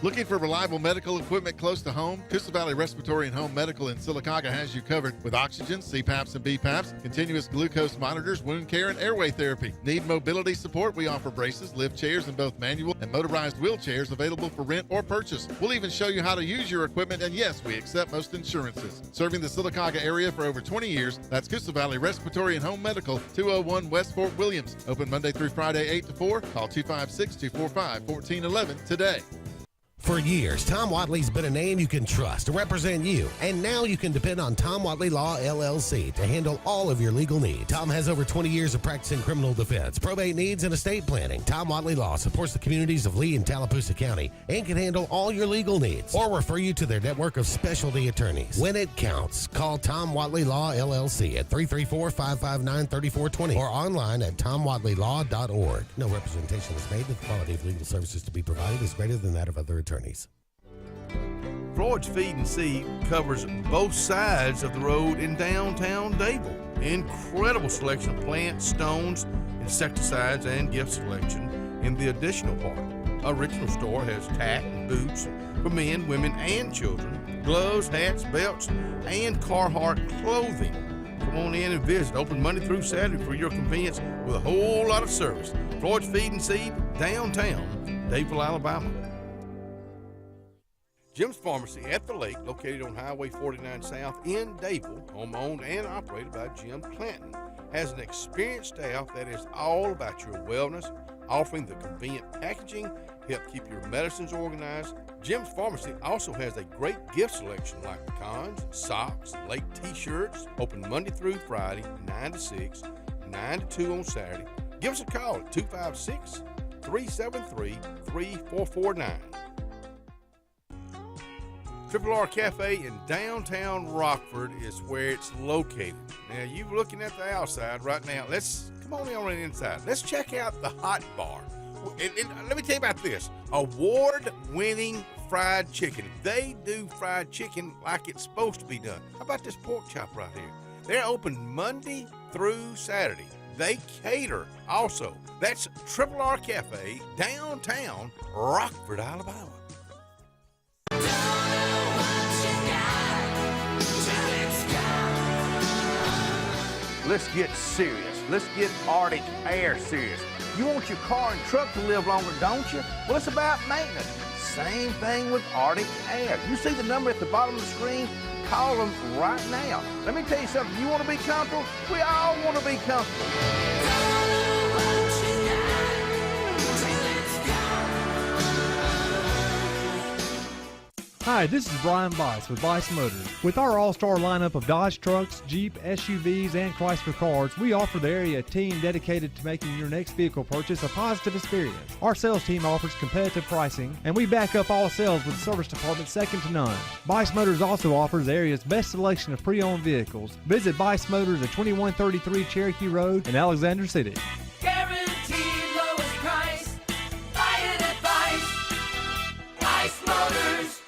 Looking for reliable medical equipment close to home? Coosa Valley Respiratory and Home Medical in Sylacauga has you covered with oxygen, CPAPs and BPAPs, continuous glucose monitors, wound care, and airway therapy. Need mobility support? We offer braces, lift chairs, and both manual and motorized wheelchairs available for rent or purchase. We'll even show you how to use your equipment, and yes, we accept most insurances. Serving the Sylacauga area for over 20 years, that's Coosa Valley Respiratory and Home Medical, 201 West Fort Williams. Open Monday through Friday, 8 to 4. Call 256-245-1411 today. For years, Tom Watley's been a name you can trust to represent you, and now you can depend on Tom Watley Law, LLC to handle all of your legal needs. Tom has over 20 years of practice in criminal defense, probate needs, and estate planning. Tom Watley Law supports the communities of Lee and Tallapoosa County and can handle all your legal needs or refer you to their network of specialty attorneys. When it counts, call Tom Watley Law, LLC at 334-559-3420 or online at tomwatleylaw.org. No representation is made that the quality of legal services to be provided is greater than that of other attorneys. Floyd's Feed and Seed covers both sides of the road in downtown Dable. Incredible selection of plants, stones, insecticides, and gift selection in the additional part. Original store has tack and boots for men, women, and children, gloves, hats, belts, and Carhartt clothing. Come on in and visit. Open Monday through Saturday for your convenience with a whole lot of service. Floyd's Feed and Seed, downtown Dable, Alabama. Jim's Pharmacy at the Lake, located on Highway 49 South in Dable, home-owned and operated by Jim Clanton, has an experienced staff that is all about your wellness, offering the convenient packaging, help keep your medicines organized. Jim's Pharmacy also has a great gift selection like pecans, socks, lake t-shirts, open Monday through Friday, 9 to 6, 9 to 2 on Saturday. Give us a call at 256-373-3449. Triple R Cafe in downtown Rockford is where it's located. Now, you're looking at the outside right now. Come on the inside. Let's check out the hot bar. And let me tell you about this. Award-winning fried chicken. They do fried chicken like it's supposed to be done. How about this pork chop right here? They're open Monday through Saturday. They cater also. That's Triple R Cafe, downtown Rockford, Alabama. Let's get serious. Let's get Arctic Air serious. You want your car and truck to live longer, don't you? Well, it's about maintenance. Same thing with Arctic Air. You see the number at the bottom of the screen? Call them right now. Let me tell you something. You want to be comfortable? We all want to be comfortable. Hi, this is Brian Bice with Bice Motors. With our all-star lineup of Dodge trucks, Jeep, SUVs, and Chrysler cars, we offer the area a team dedicated to making your next vehicle purchase a positive experience. Our sales team offers competitive pricing, and we back up all sales with a service department second to none. Bice Motors also offers the area's best selection of pre-owned vehicles. Visit Bice Motors at 2133 Cherokee Road in Alexander City. Guaranteed lowest price. Buy it at Bice. Bice Motors.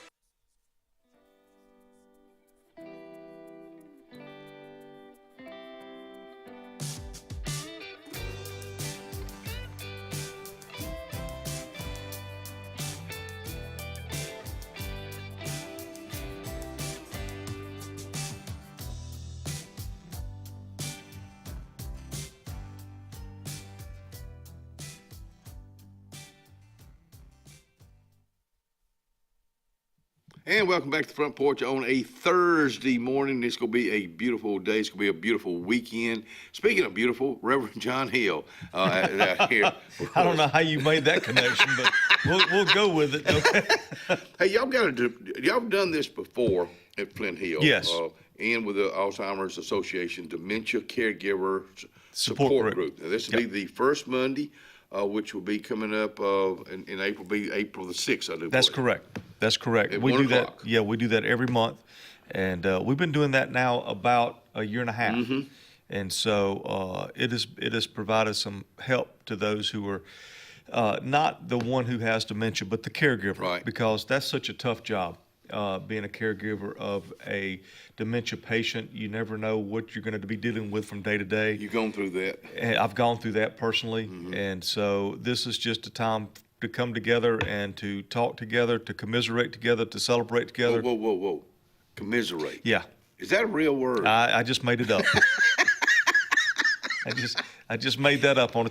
And welcome back to the Front Porch on a Thursday morning. It's going to be a beautiful day. It's going to be a beautiful weekend. Speaking of beautiful, Reverend John Hill here. I don't know how you made that connection, but we'll go with it. Okay. Hey, y'all done this before. At Flint Hill. Yes. And with the Alzheimer's Association Dementia Caregiver Support Group. Now, this will be the first Monday, which will be coming up in April, April the 6th, I do That's believe. correct. That's correct. At We 1 do that. o'clock. Yeah, we do that every month, and we've been doing that now about a year and a half. Mm-hmm. And so it has provided some help to those who are not the one who has dementia, but the caregiver, Right. because that's such a tough job. Being a caregiver of a dementia patient, you never know what you're going to be dealing with from day to day. You've gone through that. And I've gone through that personally, Mm-hmm. and so this is just a time to come together and to talk together, to commiserate together, to celebrate together. Whoa. Commiserate. Yeah, Is that a real word? I just made it up. I just made that up on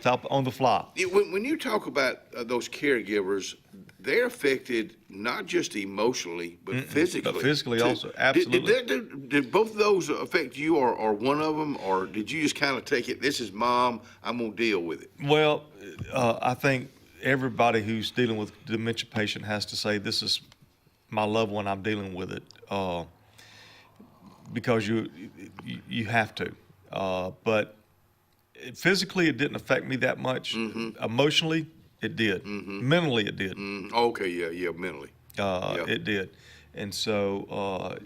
the fly. When you talk about those caregivers, they're affected not just emotionally, but physically. But physically too. also, absolutely. Did both of those affect you, or one of them, or did you just kind of take it, this is Mom, I'm going to deal with it? Well, I think everybody who's dealing with a dementia patient has to say, this is my loved one, I'm dealing with it, because you have to. But physically, it didn't affect me that much. Mm-hmm. Emotionally, it did. Mentally, it did. Okay, yeah, mentally. It did. And so,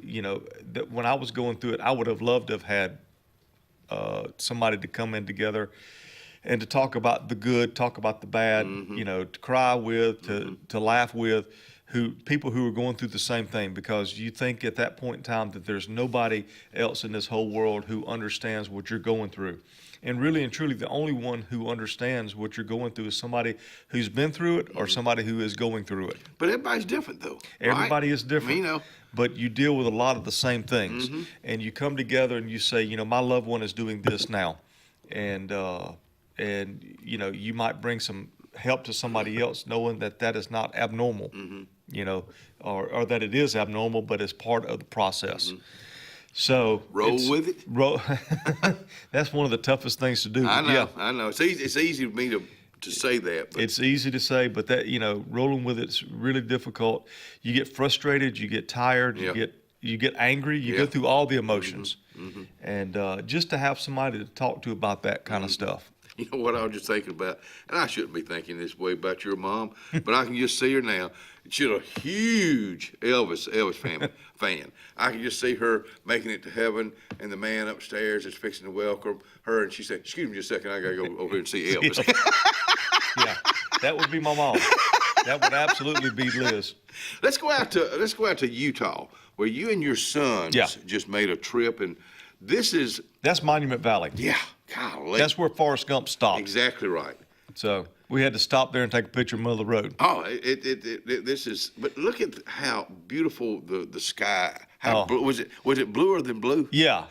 when I was going through it, I would have loved to have had somebody to come in together and to talk about the good, talk about the bad, to cry with, to laugh with, people who are going through the same thing, because you think at that point in time that there's nobody else in this whole world who understands what you're going through. And really and truly, the only one who understands what you're going through is somebody who's been through it or somebody who is going through it. But everybody's different, though. Everybody is different. You know. But you deal with a lot of the same things. And you come together and you say, my loved one is doing this now. And you might bring some help to somebody else, knowing that is not abnormal, or that it is abnormal, but it's part of the process. So roll with it. That's one of the toughest things to do. I know. Yeah. I know. It's easy for me to say that. But it's easy to say, but that rolling with it's really difficult. You get frustrated. You get tired. You get angry. You go through all the emotions, and just to have somebody to talk to about that kind of stuff. You know what I was just thinking about, and I shouldn't be thinking this way about your mom, but I can just see her now. She's a huge Elvis fan. I can just see her making it to heaven, and the man upstairs is fixing to welcome her, and she said, "Excuse me just a second, I gotta go over here and see Elvis." Yeah, that would be my mom. That would absolutely be Liz. Let's go out to Utah, where you and your sons just made a trip, and that's Monument Valley. Yeah, golly. That's where Forrest Gump stopped. Exactly right. So we had to stop there and take a picture in the middle of the road. Oh, but look at how beautiful the sky. How blue, was it bluer than blue? Yeah.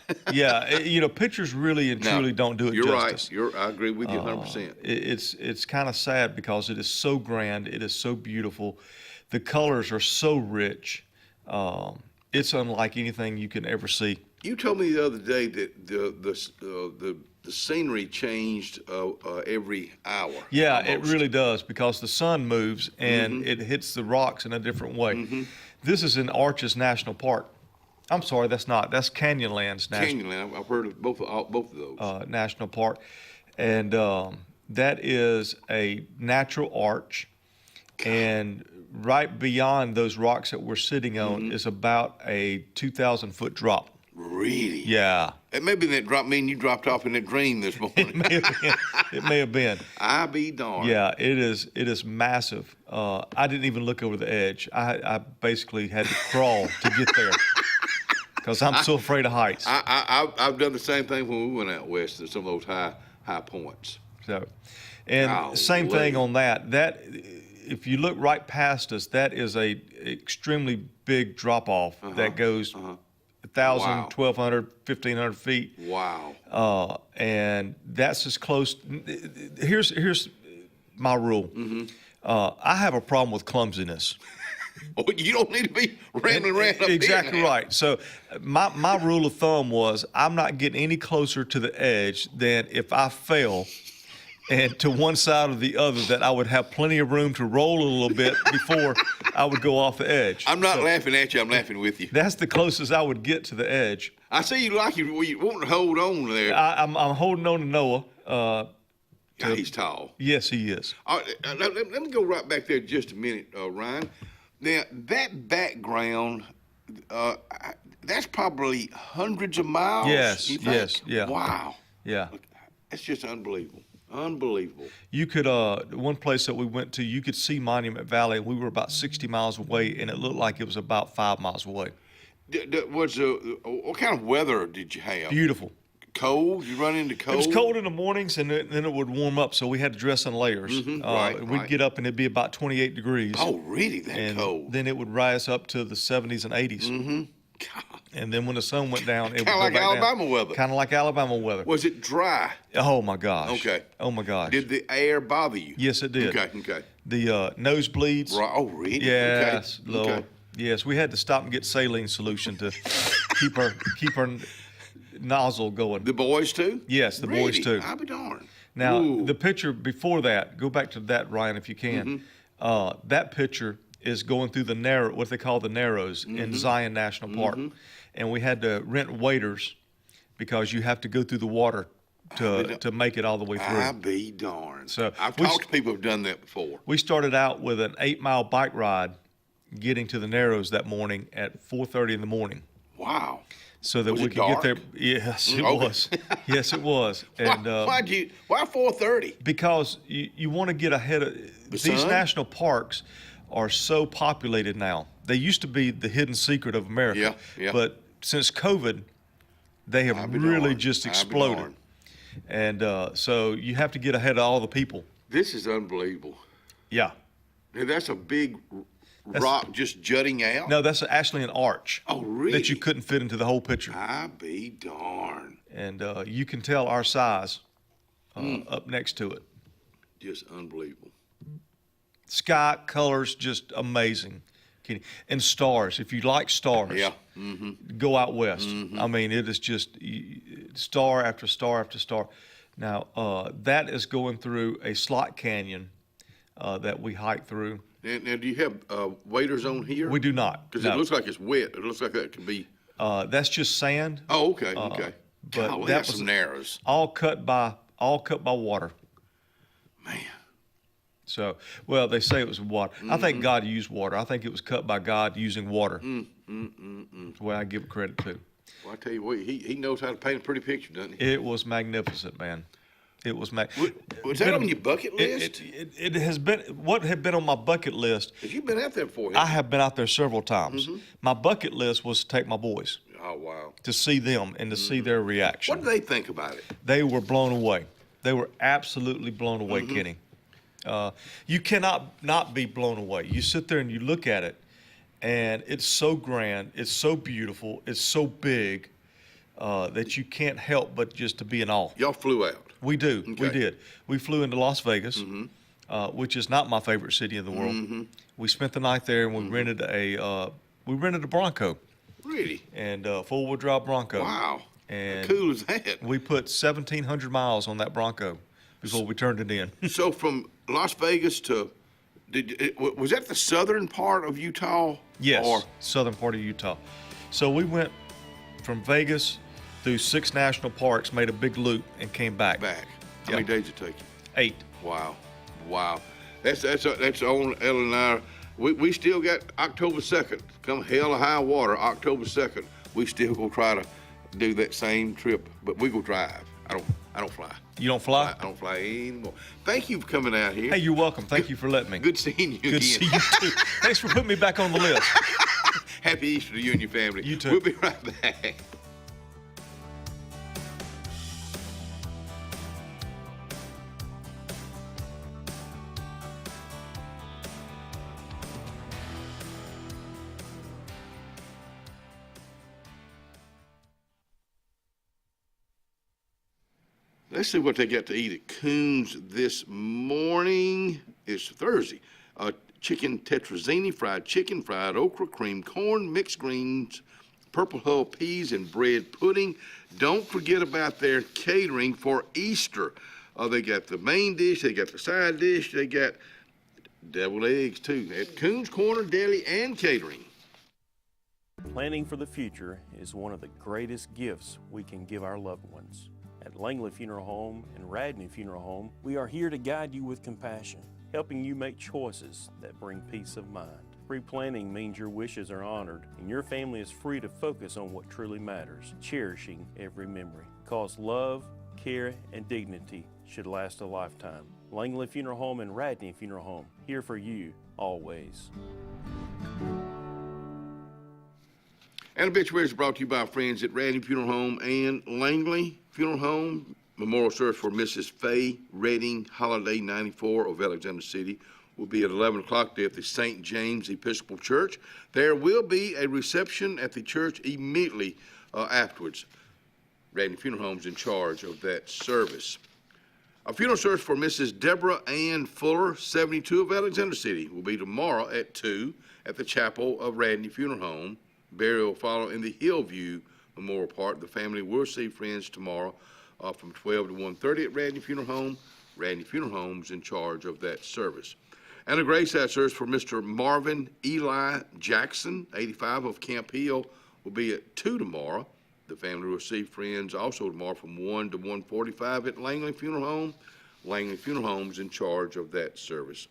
Pictures really and truly don't do it justice. You're right. I agree with you 100%. It's kind of sad because it is so grand. It is so beautiful. The colors are so rich. It's unlike anything you can ever see. You told me the other day that the scenery changed every hour. Yeah, almost. It really does, because the sun moves and it hits the rocks in a different way. This is in Arches National Park. I'm sorry, that's not. That's Canyonlands National. Canyonland. I've heard of both of those. National Park, and that is a natural arch, and right beyond those rocks that we're sitting on is about a 2,000-foot drop. Really? Yeah. It may be that drop. You dropped off in a dream this morning. It may have been. I be darned. Yeah, it is massive. I didn't even look over the edge. I basically had to crawl to get there because I'm so afraid of heights. I've done the same thing when we went out west to some of those high points. So, and same thing on that. That if you look right past us, that is a extremely big drop off that goes 1,000, 1,200, 1,500 feet. Wow. And that's as close. Here's my rule. I have a problem with clumsiness. Oh, you don't need to be rambling around up Exactly here now. right. So my rule of thumb was I'm not getting any closer to the edge than if I fell and to one side or the other, that I would have plenty of room to roll a little bit before I would go off the edge. I'm not laughing at you. I'm laughing with you. That's the closest I would get to the edge. I see you like you want to hold on there. I'm holding on to Noah. He's tall. Yes, he is. Let me go right back there just a minute, Ryan. Now, that background, that's probably hundreds of miles. Yes, you think? yes, yeah. Wow. Yeah. That's just unbelievable. Unbelievable. You could, one place that we went to, you could see Monument Valley, and we were about 60 miles away, and it looked like it was about 5 miles away. What kind of weather did you have? Beautiful. Cold? You run into cold? It was cold in the mornings, and then it would warm up, so we had to dress in layers. We'd get up, and it'd be about 28 degrees. Oh, really? That cold? Then it would rise up to the 70s and 80s. Mm-hmm. And then when the sun went down, it would kind of like Alabama weather. Kind of like Alabama weather. Was it dry? Oh my gosh. Okay. Oh my gosh. Did the air bother you? Yes, it did. Okay. The nosebleeds. Right. Oh, really? Yes, okay. Lord. Okay. Yes, we had to stop and get saline solution to keep our nozzle going. The boys too? Yes, the boys too. I'll be darned. Now, Ooh. the picture before that, go back to that, Ryan, if you can. That picture is going through the what they call the Narrows in Zion National Park. And we had to rent waders because you have to go through the water to make it all the way through. I'll be darned. So I've talked to people who've done that before. We started out with an 8-mile bike ride getting to the Narrows that morning at 4:30 in the morning. Wow. So that Was we it could dark? get there. Yes, it was. Yes, it was. And why 4:30? Because you want to get ahead of these sun? national parks are so populated now. They used to be the hidden secret of America. Yeah. But since COVID, they have really just exploded. And so you have to get ahead of all the people. This is unbelievable. Yeah. Now, that's a big rock just jutting out? No, that's actually an arch. Oh, really? That you couldn't fit into the whole picture. I be darned. And you can tell our size up next to it. Just unbelievable. Sky, colors, just amazing. And stars. If you like stars, go out west. I mean, it is just star after star after star. Now, that is going through a slot canyon that we hike through. Now, do you have waders on here? We do not. Because it looks like it's wet. It looks like that could be. That's just sand. Oh, okay, okay. But Golly, that that's was some narrows. all cut by water. Man. So, well, they say it was water. I think God used water. I think it was cut by God using water. That's the way I give it credit to. Well, I tell you what, he knows how to paint a pretty picture, doesn't he? It was magnificent, man. It was Was that on your bucket list? It has been what had been on my bucket list. Have you been out there before? I have been out there several times. My bucket list was to take my boys. Oh, wow. To see them and to see their reaction. What did they think about it? They were blown away. They were absolutely blown away, Kenny. You cannot not be blown away. You sit there and you look at it, and it's so grand, it's so beautiful, it's so big that you can't help but just to be in awe. Y'all flew out. We do. Okay. We did. We flew into Las Vegas, which is not my favorite city in the world. We spent the night there, and we rented a Bronco. Really? And four-wheel drive Bronco. Wow. And how cool is that? We put 1,700 miles on that Bronco before we turned it in. So from Las Vegas to, was that the southern part of Utah? Yes, southern part of Utah. So we went from Vegas through 6 national parks, made a big loop, and came back. How many days did it take you? 8. Wow. That's on Ellen and I. We still got October 2nd. Come hell or high water, October 2nd. We still gonna try to do that same trip, but we go drive. I don't fly. You don't fly? I don't fly anymore. Thank you for coming out here. Hey, you're welcome. Thank you for letting me. Good seeing you again. Good to see you too. Thanks for putting me back on the list. Happy Easter to you and your family. You too. We'll be right back. Let's see what they got to eat at Coons this morning. It's Thursday. Chicken tetrazzini, fried chicken, fried okra, creamed corn, mixed greens, purple hull peas, and bread pudding. Don't forget about their catering for Easter. They got the main dish, they got the side dish, they got deviled eggs too at Coons Corner Deli and Catering. Planning for the future is one of the greatest gifts we can give our loved ones. At Langley Funeral Home and Radney Funeral Home, we are here to guide you with compassion, helping you make choices that bring peace of mind. Pre-planning means your wishes are honored and your family is free to focus on what truly matters, cherishing every memory. Because love, care, and dignity should last a lifetime. Langley Funeral Home and Radney Funeral Home, here for you, always. And obituaries brought to you by our friends at Radney Funeral Home and Langley Funeral Home. Memorial service for Mrs. Faye Redding Holiday 94 of Alexander City will be at 11 o'clock there at the St. James Episcopal Church. There will be a reception at the church immediately afterwards. Radney Funeral Home's in charge of that service. A funeral service for Mrs. Deborah Ann Fuller, 72 of Alexander City, will be tomorrow at 2 at the chapel of Radney Funeral Home. Burial will follow in the Hillview Memorial Park. The family will see friends tomorrow from 12 to 1:30 at Radney Funeral Home. Radney Funeral Home's in charge of that service. And a graveside service for Mr. Marvin Eli Jackson, 85 of Camp Hill, will be at 2 tomorrow. The family will see friends also tomorrow from 1 to 1:45 at Langley Funeral Home. Langley Funeral Home's in charge of that service.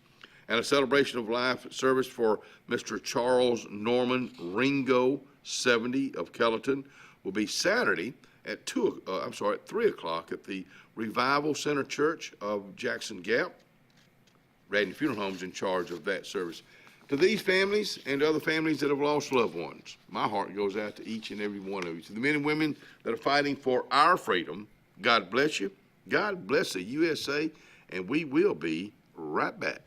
And a celebration of life service for Mr. Charles Norman Ringo, 70 of Kellerton, will be Saturday at 3 o'clock at the Revival Center Church of Jackson Gap. Radney Funeral Home's in charge of that service. To these families and other families that have lost loved ones, my heart goes out to each and every one of you. To the men and women that are fighting for our freedom, God bless you. God bless the USA, and we will be right back.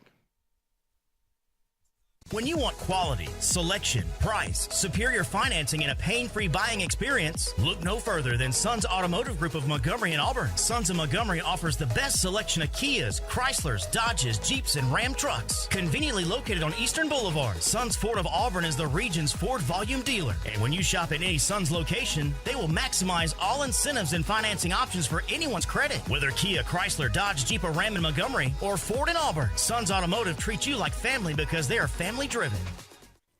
When you want quality, selection, price, superior financing, and a pain-free buying experience, look no further than Sons Automotive Group of Montgomery and Auburn. Sons of Montgomery offers the best selection of Kias, Chryslers, Dodges, Jeeps, and Ram trucks. Conveniently located on Eastern Boulevard, Sons Ford of Auburn is the region's Ford volume dealer. And when you shop at any Sons location, they will maximize all incentives and financing options for anyone's credit. Whether Kia, Chrysler, Dodge, Jeep, or Ram in Montgomery, or Ford in Auburn, Sons Automotive treats you like family because they are family driven.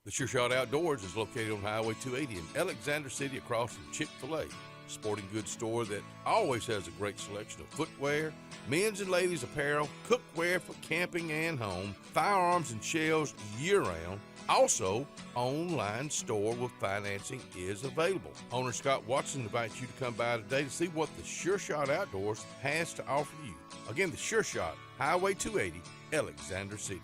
The Sure Shot Outdoors is located on Highway 280 in Alexander City across from Chick-fil-A. Sporting goods store that always has a great selection of footwear, men's and ladies apparel, cookware for camping and home, firearms and shells year-round. Also, online store with financing is available. Owner Scott Watson invites you to come by today to see what the Sure Shot Outdoors has to offer you. Again, the Sure Shot, Highway 280, Alexander City.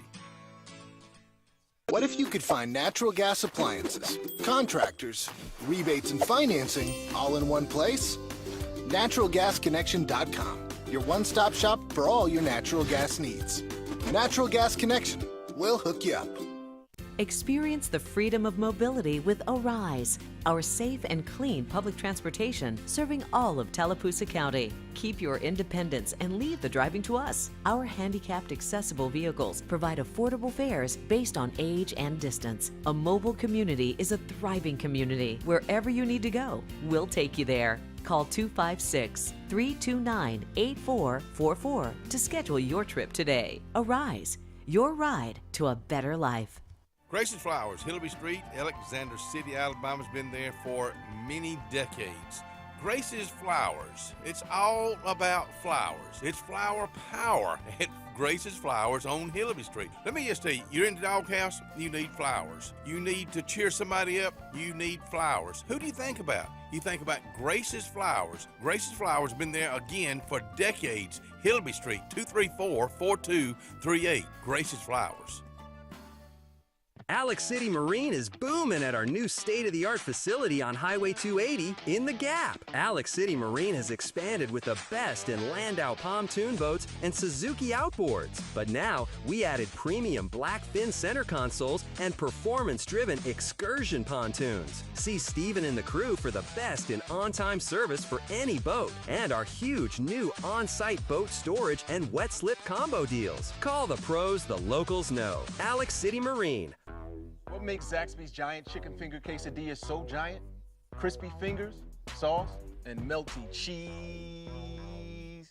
What if you could find natural gas appliances, contractors, rebates, and financing all in one place? NaturalGasConnection.com, your one-stop shop for all your natural gas needs. Natural Gas Connection, we'll hook you up. Experience the freedom of mobility with Arise, our safe and clean public transportation serving all of Tallapoosa County. Keep your independence and leave the driving to us. Our handicapped accessible vehicles provide affordable fares based on age and distance. A mobile community is a thriving community. Wherever you need to go, we'll take you there. Call 256-329-8444 to schedule your trip today. Arise, your ride to a better life. Grace's Flowers, Hillaby Street, Alexander City, Alabama's been there for many decades. Grace's Flowers, it's all about flowers. It's flower power at Grace's Flowers on Hillaby Street. Let me just tell you, you're in the doghouse, you need flowers. You need to cheer somebody up, you need flowers. Who do you think about? You think about Grace's Flowers. Grace's Flowers been there again for decades. Hillaby Street, 234-4238. Grace's Flowers. Alex City Marine is booming at our new state-of-the-art facility on Highway 280 in the Gap. Alex City Marine has expanded with the best in Landau pontoon boats and Suzuki outboards. But now, we added premium black fin center consoles and performance-driven excursion pontoons. See Steven and the crew for the best in on-time service for any boat and our huge new on-site boat storage and wet slip combo deals. Call the pros the locals know. Alex City Marine. What makes Zaxby's giant chicken finger quesadilla so giant? Crispy fingers, sauce, and melty cheese.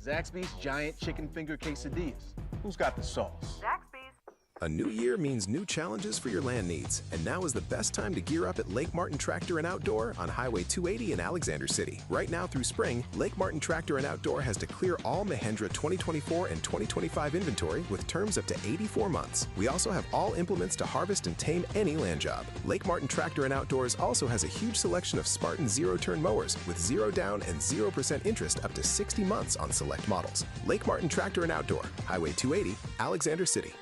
Zaxby's giant chicken finger quesadillas. Who's got the sauce? A new year means new challenges for your land needs, and now is the best time to gear up at Lake Martin Tractor and Outdoor on Highway 280 in Alexander City. Right now through spring, Lake Martin Tractor and Outdoor has to clear all Mahindra 2024 and 2025 inventory with terms up to 84 months. We also have all implements to harvest and tame any land job. Lake Martin Tractor and Outdoors also has a huge selection of Spartan zero-turn mowers with 0 down and 0% interest up to 60 months on select models. Lake Martin Tractor and Outdoor, Highway 280, Alexander City.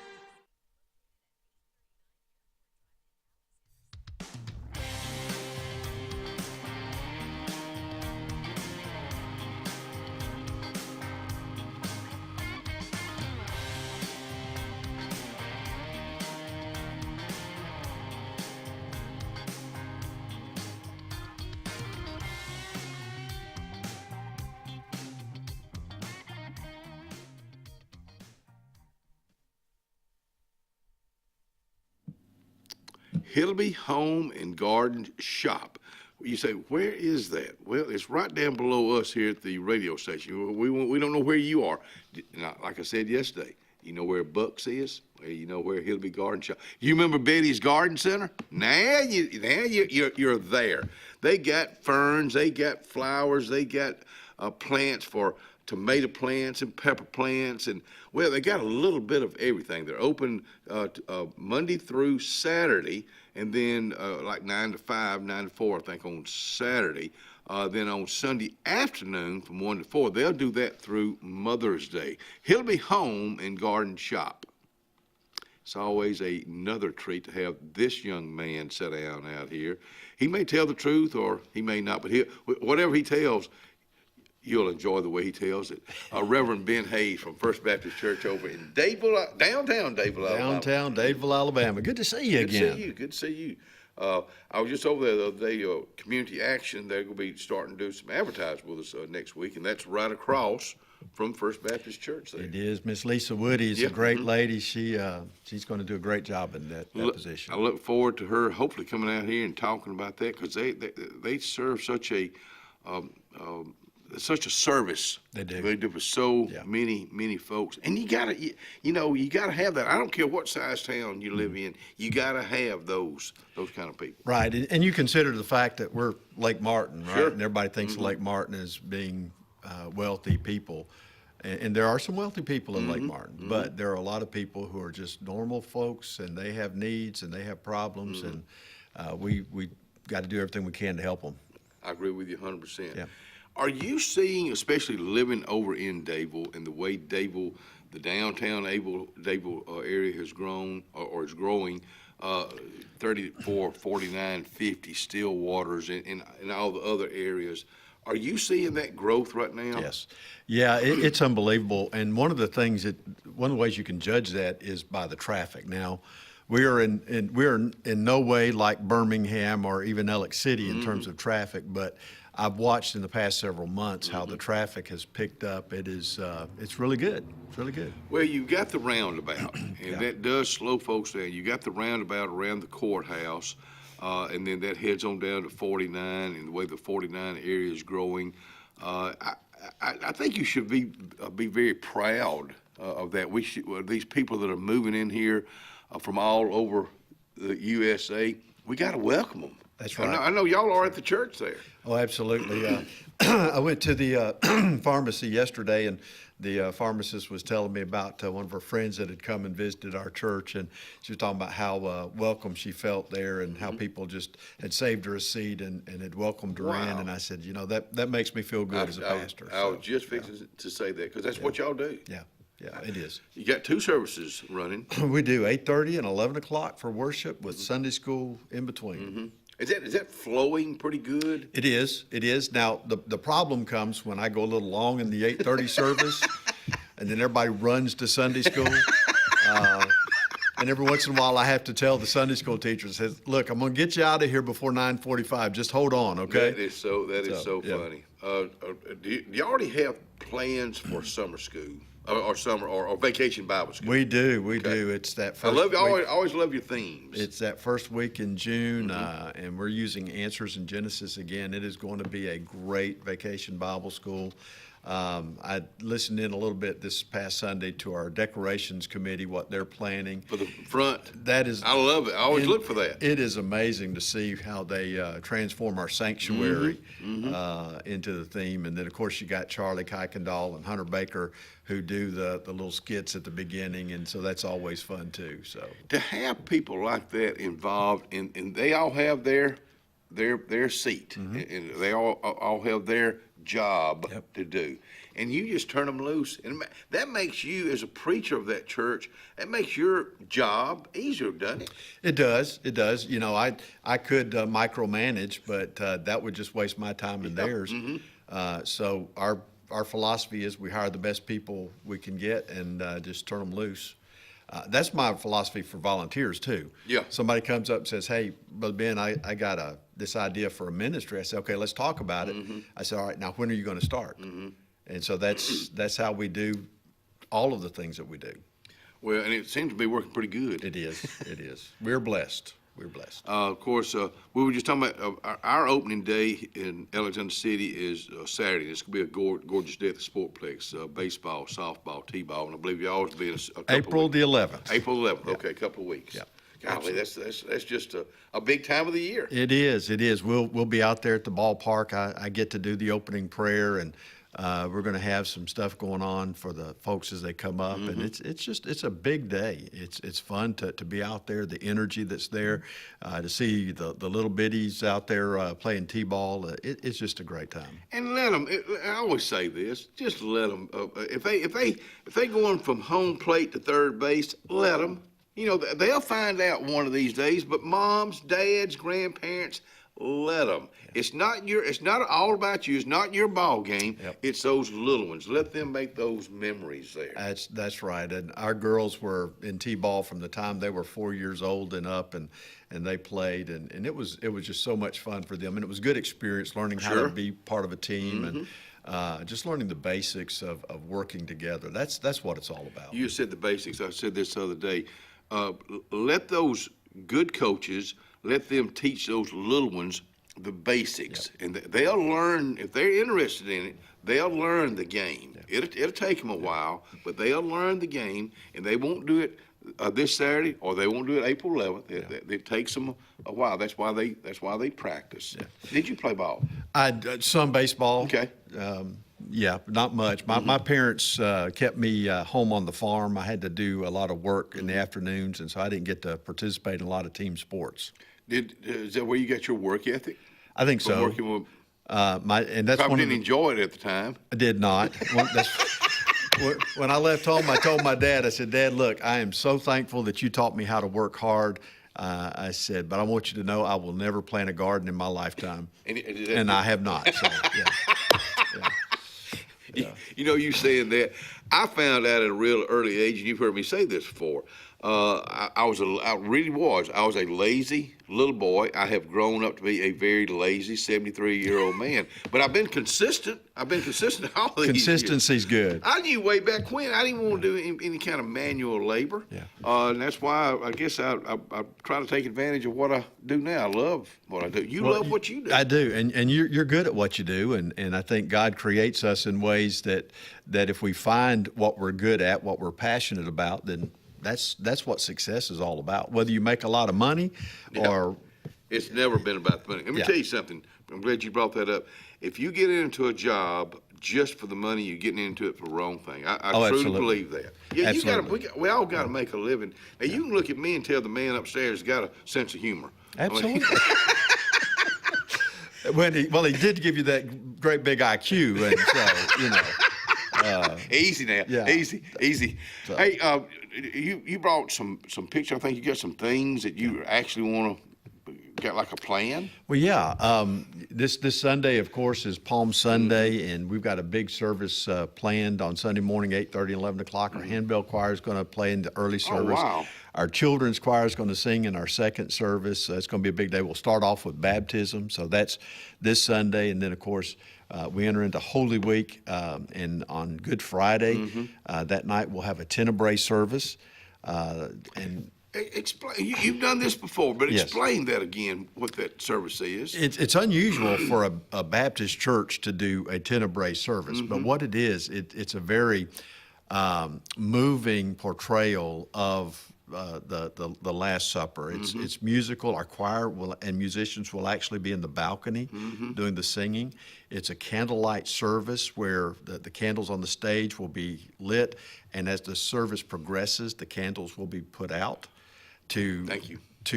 Hillaby Home and Garden Shop. You say, where is that? Well, it's right down below us here at the radio station. We don't know where you are. Like I said yesterday, you know where Bucks is? Well, you know where Hillaby Garden Shop. You remember Betty's Garden Center? Now you're there. They got ferns, they got flowers, they got plants for tomato plants and pepper plants, and well, they got a little bit of everything. They're open Monday through Saturday, and then like 9 to 5, 9 to 4, I think, on Saturday. Then on Sunday afternoon from 1 to 4, they'll do that through Mother's Day. Hillaby Home and Garden Shop. It's always another treat to have this young man sit down out here. He may tell the truth or he may not, but whatever he tells, you'll enjoy the way he tells it. Reverend Ben Hayes from First Baptist Church over in Dadeville, downtown Dadeville, Alabama. Downtown Dadeville, Alabama. Good to see you again. Good to see you. I was just over there the other day, Community Action. They're going to be starting to do some advertising with us next week, and that's right across from First Baptist Church there. It is. Miss Lisa Woody is a great lady. She's going to do a great job in that position. I look forward to her hopefully coming out here and talking about that, because they serve such a service. They do. They do for so many folks, and you gotta have that. I don't care what size town you live in, you gotta have those kind of people. Right, and you consider the fact that we're Lake Martin, right? Sure. And everybody thinks of Lake Martin as being wealthy people, and there are some wealthy people in Lake Martin, but there are a lot of people who are just normal folks, and they have needs and they have problems, and we got to do everything we can to help them. I agree with you 100%. Yeah. Are you seeing, especially living over in Dadeville, and the way Dadeville, the downtown Dadeville area has grown or is growing, 34, 49, 50 Stillwaters and all the other areas? Are you seeing that growth right now? Yes. Yeah, it's unbelievable. And one of the ways you can judge that is by the traffic. Now, we're in no way like Birmingham or even Alex City in terms of traffic, but I've watched in the past several months how the traffic has picked up. It's really good. It's really good. Well, you've got the roundabout, and that does slow folks down. You got the roundabout around the courthouse, and then that heads on down to 49, and the way the 49 area is growing. I think you should be very proud of that. These people that are moving in here from all over the USA, we got to welcome them. That's right. I know y'all are at the church there. Oh, absolutely. I went to the pharmacy yesterday, and the pharmacist was telling me about one of her friends that had come and visited our church, and she was talking about how welcome she felt there, and how people just had saved her a seat and had welcomed her in. And I said, that makes me feel good as a pastor. I was just fixing to say that, because that's what y'all do. Yeah, it is. You got 2 services running. We do, 8:30 and 11 o'clock for worship with Sunday school in between. Is that flowing pretty good? It is. Now, the problem comes when I go a little long in the 8:30 service, and then everybody runs to Sunday school. And every once in a while, I have to tell the Sunday school teacher, says, "Look, I'm going to get you out of here before 9:45. Just hold on, okay?" That is so funny. Do you already have plans for summer school? Or summer or vacation Bible school? We do. It's that first week. I always love your themes. It's that first week in June, and we're using Answers in Genesis again. It is going to be a great vacation Bible school. I listened in a little bit this past Sunday to our decorations committee, what they're planning. For the front. That is. I love it. I always look for that. It is amazing to see how they transform our sanctuary into the theme. And then, of course, you got Charlie Kuykendall and Hunter Baker who do the little skits at the beginning. And so that's always fun, too. So to have people like that involved, and they all have their seat, and they all have their job to do, and you just turn them loose, and that makes you, as a preacher of that church, that makes your job easier, doesn't it? It does. You know, I could micromanage, but that would just waste my time and theirs. So our philosophy is we hire the best people we can get and just turn them loose. That's my philosophy for volunteers too. Yeah. Somebody comes up and says, "Hey, Brother Ben, I got this idea for a ministry." I say, "Okay, let's talk about it." I said, "All right, now when are you going to start?" And so that's how we do all of the things that we do. Well, and it seems to be working pretty good. It is. It is. We're blessed. We're blessed. Of course, we were just talking about our opening day in Alexander City is Saturday. It's going to be a gorgeous day at the Sportplex. Baseball, softball, t-ball, and I believe y'all will be in a couple April of the weeks. 11th. April 11th. Okay, a couple of weeks. Yeah. Golly, that's just a big time of the year. It is. It is. We'll be out there at the ballpark. I get to do the opening prayer, and we're going to have some stuff going on for the folks as they come up, and it's a big day. It's fun to be out there. The energy that's there, to see the little biddies out there playing t-ball. It's just a great time. And let them. I always say this: just let them. If they going from home plate to third base, let them. You know, they'll find out one of these days. But moms, dads, grandparents, let them. It's not all about you. It's not your ball game. It's those little ones. Let them make those memories there. That's right. And our girls were in t-ball from the time they were 4 years old and up, and they played, and it was just so much fun for them, and it was a good experience learning how to be part of a team and just learning the basics of working together. That's what it's all about. You said the basics. I said this the other day. Let those good coaches, let them teach those little ones the basics, and they'll learn. If they're interested in it, they'll learn the game. It'll take them a while, but they'll learn the game, and they won't do it this Saturday, or they won't do it April 11th. It takes them a while. That's why they practice. Did you play ball? I some baseball. Okay. Yeah, not much. My parents kept me home on the farm. I had to do a lot of work in the afternoons, and so I didn't get to participate in a lot of team sports. Is that where you got your work ethic? I think From so. working with, and that's probably one didn't enjoy it at the time. I did not. When I left home, I told my dad, I said, "Dad, look, I am so thankful that you taught me how to work hard." I said, "But I want you to know I will never plant a garden in my lifetime." And I have not. So, You know, you saying that, I found out at a real early age, and you've heard me say this before, I was a lazy little boy. I have grown up to be a very lazy 73-year-old man. But I've been consistent. All these Consistency's years. good. I knew way back when I didn't want to do any kind of manual labor. And that's why I guess I try to take advantage of what I do now. I love what I do. You love what you do. I do, and you're good at what you do, and I think God creates us in ways that if we find what we're good at, what we're passionate about, then that's what success is all about. Whether you make a lot of money or it's never been about the money. Let me tell you something. I'm glad you brought that up. If you get into a job just for the money, you're getting into it for the wrong thing. I truly absolutely. believe that. Yeah, Absolutely. we all got to make a living. Now you can look at me and tell the man upstairs has got a sense of humor. Absolutely. He did give you that great big IQ, and so, you know. Easy now. Yeah. Easy. So. Hey, you brought some pictures. I think you got some things that you actually want to got like a plan. Well, yeah. This Sunday, of course, is Palm Sunday, and we've got a big service planned on Sunday morning, 8:30 and 11 o'clock. Our handbell choir is going to play in the early service. Oh, wow. Our children's choir is going to sing in our second service. It's going to be a big day. We'll start off with baptism, so that's this Sunday, and then, of course, we enter into Holy Week, and on Good Friday, that night we'll have a Tenebrae service, and Explain. You've done this before, but Yes. explain that again, what that service is. It's unusual for a Baptist church to do a tenebrae service, but what it is, it's a very moving portrayal of the Last Supper. It's musical. Our choir and musicians will actually be in the balcony doing the singing. It's a candlelight service where the candles on the stage will be lit, and as the service progresses, the candles will be put out to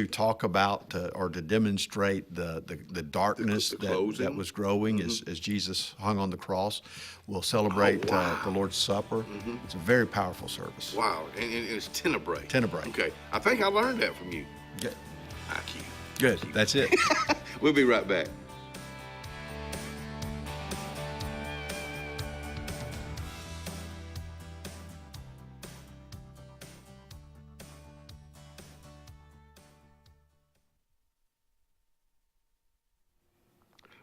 talk about or to demonstrate the darkness that was growing as Jesus hung on the cross. We'll celebrate the Lord's Supper. It's a very powerful service. Wow, and it's tenebrae. Tenebrae. Okay, I think I learned that from you. Good. IQ. Good, that's it. We'll be right back.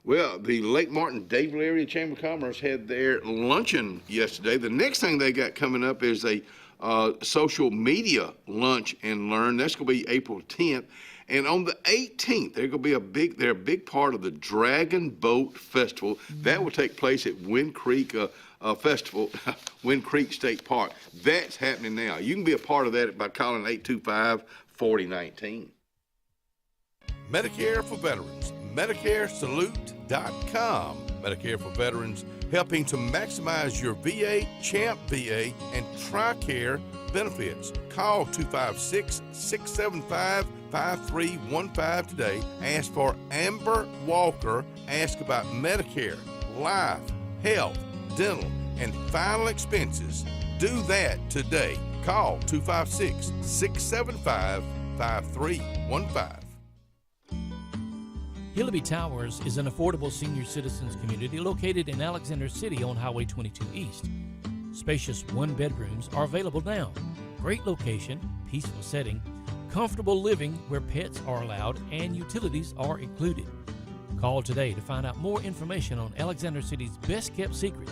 Well, the Lake Martin Dadeville Area Chamber of Commerce had their luncheon yesterday. The next thing they got coming up is a social media lunch and learn. That's going to be April 10th. And on the 18th, they're going to be they're a big part of the Dragon Boat Festival. That will take place at Wind Creek Festival, Wind Creek State Park. That's happening now. You can be a part of that by calling 825-4019. Medicare for Veterans. MedicareSalute.com. Medicare for Veterans, helping to maximize your VA, CHAMP VA, and TRICARE benefits. Call 256-675-5315 today. Ask for Amber Walker. Ask about Medicare, life, health, dental, and final expenses. Do that today. Call 256-675-5315. Hillaby Towers is an affordable senior citizens community located in Alexander City on Highway 22 East. Spacious one-bedrooms are available now. Great location, peaceful setting, comfortable living where pets are allowed and utilities are included. Call today to find out more information on Alexander City's best-kept secret,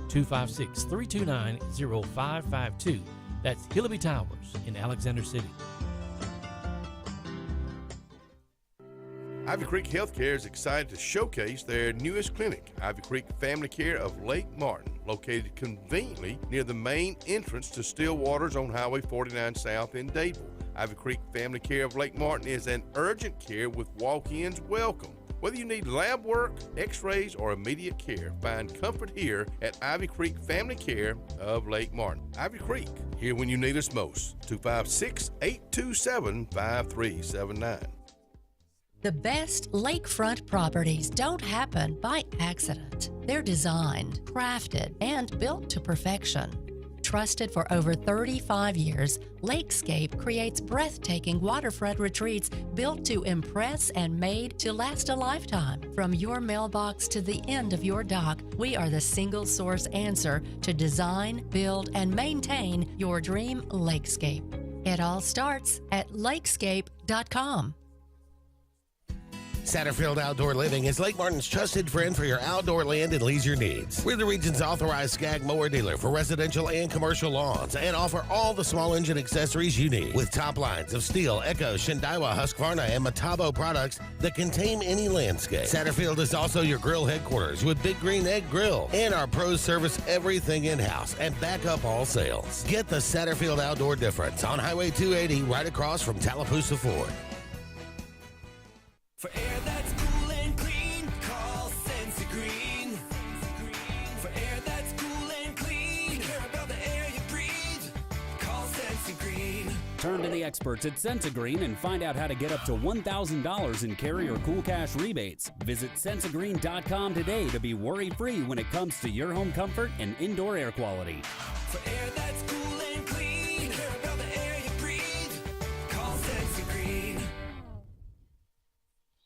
256-329-0552. That's Hillaby Towers in Alexander City. Ivy Creek Healthcare is excited to showcase their newest clinic, Ivy Creek Family Care of Lake Martin, located conveniently near the main entrance to Stillwater's on Highway 49 South in Dadeville. Ivy Creek Family Care of Lake Martin is an urgent care with walk-ins welcome. Whether you need lab work, x-rays, or immediate care, find comfort here at Ivy Creek Family Care of Lake Martin. Ivy Creek, here when you need us most. 256-827-5379. The best lakefront properties don't happen by accident. They're designed, crafted, and built to perfection. Trusted for over 35 years, Lakescape creates breathtaking waterfront retreats built to impress and made to last a lifetime. From your mailbox to the end of your dock, we are the single source answer to design, build, and maintain your dream lakescape. It all starts at lakescape.com. Satterfield Outdoor Living is Lake Martin's trusted friend for your outdoor land and leisure needs. We're the region's authorized Skag mower dealer for residential and commercial lawns and offer all the small engine accessories you need. With top lines of Steel, Echo, Shindaiwa, Husqvarna, and Metabo products that can tame any landscape. Satterfield is also your grill headquarters with Big Green Egg Grill. And our pros service everything in-house and back up all sales. Get the Satterfield Outdoor difference on Highway 280 right across from Tallapoosa Ford. For air that's cool and clean, call Sensi Green. For air that's cool and clean, care about the air you breathe, call Sensi Green. Turn to the experts at Sensigreen and find out how to get up to $1,000 in Carrier Cool Cash rebates. Visit Sensigreen.com today to be worry-free when it comes to your home comfort and indoor air quality. For air that's cool and clean, care about the air you breathe, call Sensi Green.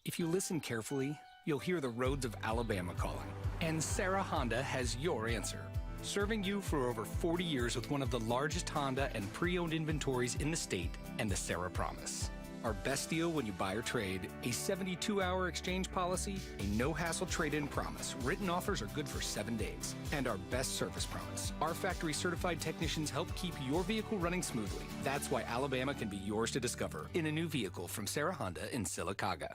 If you listen carefully, you'll hear the roads of Alabama calling. And Sarah Honda has your answer. Serving you for over 40 years with one of the largest Honda and pre-owned inventories in the state and the Sarah Promise. Our best deal when you buy or trade, a 72-hour exchange policy, a no-hassle trade-in promise. Written offers are good for 7 days. And our best service promise. Our factory-certified technicians help keep your vehicle running smoothly. That's why Alabama can be yours to discover in a new vehicle from Sarah Honda in Sylacauga.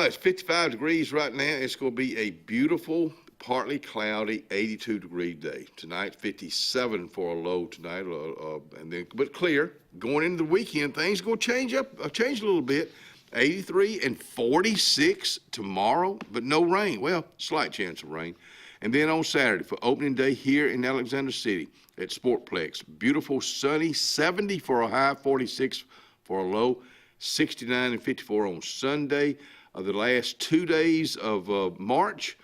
It's 55 degrees right now. It's going to be a beautiful, partly cloudy, 82-degree day. Tonight, 57 for a low tonight, and then but clear. Going into the weekend, things going to change a little bit. 83 and 46 tomorrow, but no rain. Well, slight chance of rain. And then on Saturday for opening day here in Alexander City at Sportplex, beautiful, sunny, 70 for a high, 46 for a low, 69 and 54 on Sunday. The last 2 days of March,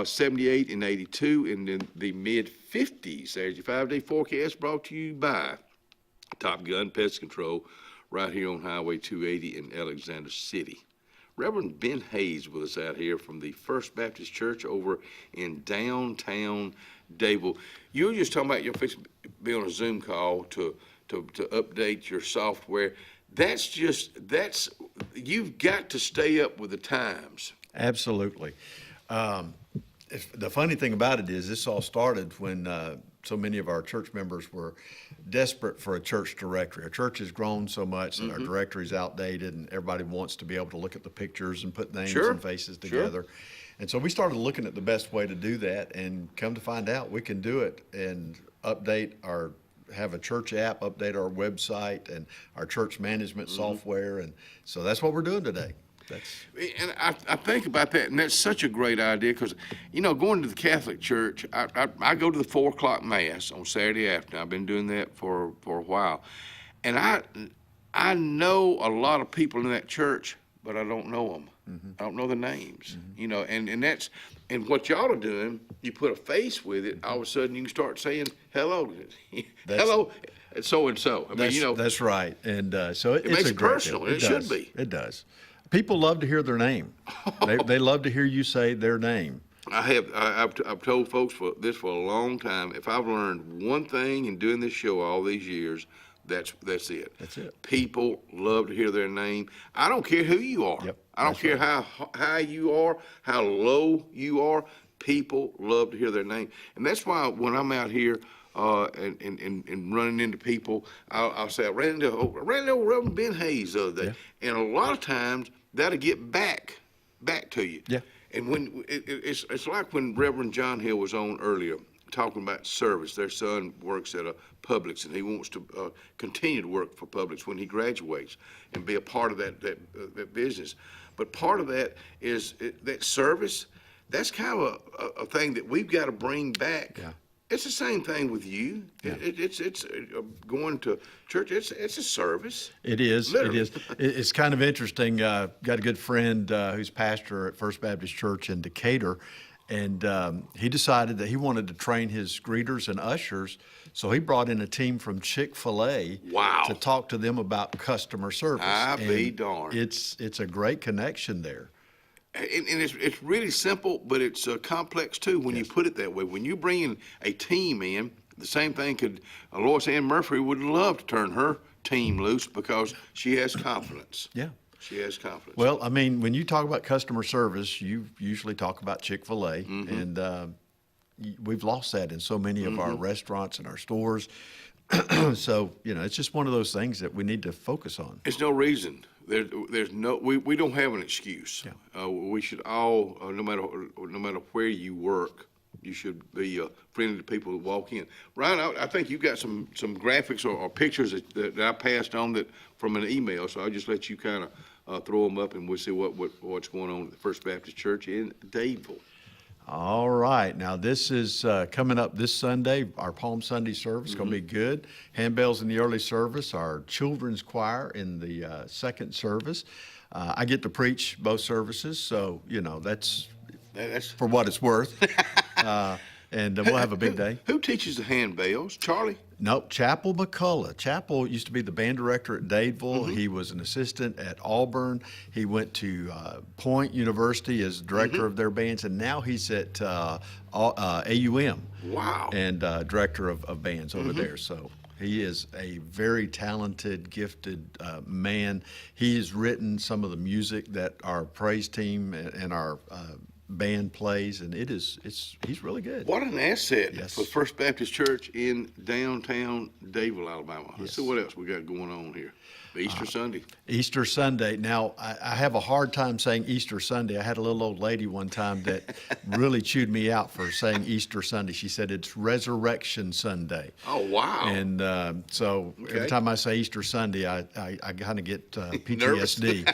78 and 82, and then the mid-50s. There's your 5-day forecast brought to you by Top Gun Pest Control right here on Highway 280 in Alexander City. Reverend Ben Hayes with us out here from the First Baptist Church over in downtown Dadeville. You were just talking about you're fixing to be on a Zoom call to update your software. You've got to stay up with the times. Absolutely. The funny thing about it is this all started when so many of our church members were desperate for a church directory. Our church has grown so much that our directory is outdated, and everybody wants to be able to look at the pictures and put names and faces together. And so we started looking at the best way to do that, and come to find out we can do it and have a church app, update our website and our church management software. And so that's what we're doing today. And I think about that, and that's such a great idea because, going to the Catholic Church, I go to the 4 o'clock Mass on Saturday afternoon. I've been doing that for a while. And I know a lot of people in that church, but I don't know them. I don't know the names, and what y'all are doing, you put a face with it, all of a sudden you can start saying hello, hello, so-and-so. That's right. And so it makes it personal, and it should be. It does. People love to hear their name. They love to hear you say their name. I've told folks for a long time, if I've learned one thing in doing this show all these years, that's it. That's it. People love to hear their name. I don't care who you are. Yep, I don't care how high you are, how low you are. People love to hear their name. And that's why when I'm out here and running into people, I'll say, I ran into Reverend Ben Hayes the other day. Yeah. And a lot of times that'll get back to you. Yeah. And when it's like when Reverend John Hill was on earlier, talking about service. Their son works at a Publix, and he wants to continue to work for Publix when he graduates and be a part of that business. But part of that is that service. That's kind of a thing that we've got to bring back. Yeah. It's the same thing with you. Yeah. It's going to church. It's a service. It is. Literally. It is. It's kind of interesting. Got a good friend who's pastor at First Baptist Church in Decatur. And he decided that he wanted to train his greeters and ushers, so he brought in a team from Chick-fil-A to talk to them about customer service. I be darned. It's a great connection there. And it's really simple, but it's complex too when you put it that way. When you bring in a team in, the same thing could, Lois Ann Murphy would love to turn her team loose because she has confidence. Yeah. She has confidence. Well, I mean, when you talk about customer service, you usually talk about Chick-fil-A, and we've lost that in so many of our restaurants and our stores. So, it's just one of those things that we need to focus on. There's no reason. We don't have an excuse. Yeah. We should all, no matter where you work, you should be friendly to people who walk in. Ryan, I think you've got some graphics or pictures that I passed on from an email, so I'll just let you kind of throw them up, and we'll see what's going on at the First Baptist Church in Dadeville. All right. Now, this is coming up this Sunday, our Palm Sunday service. Going to be good. Handbells in the early service, our children's choir in the second service. I get to preach both services, so, you know, that's for what it's worth. And we'll have a big day. Who teaches the handbells? Charlie? Nope, Chapel McCullough. Chapel used to be the band director at Dadeville. He was an assistant at Auburn. He went to Point University as director of their bands, and now he's at AUM. Wow. And director of bands over there. So he is a very talented, gifted man. He has written some of the music that our praise team and our band plays, and he's really good. What an asset for First Baptist Church in downtown Dadeville, Alabama. Let's see what else we got going on here. Easter Sunday. Easter Sunday. Now, I have a hard time saying Easter Sunday. I had a little old lady one time that really chewed me out for saying Easter Sunday. She said it's Resurrection Sunday. Oh, wow. And so every time I say Easter Sunday, I kind of get PTSD.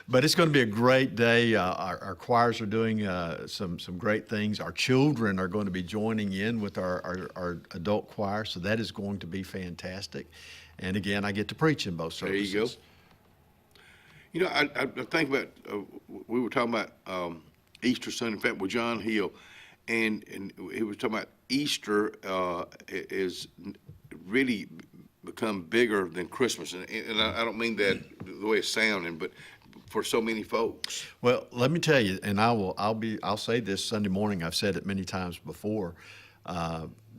But it's going to be a great day. Our choirs are doing some great things. Our children are going to be joining in with our adult choir, so that is going to be fantastic. And again, I get to preach in both services. There you go. You know, I think about, we were talking about Easter Sunday, in fact, with John Hill, and he was talking about Easter is really become bigger than Christmas. And I don't mean that the way it's sounding, but for so many folks. Well, let me tell you, and I'll say this Sunday morning. I've said it many times before.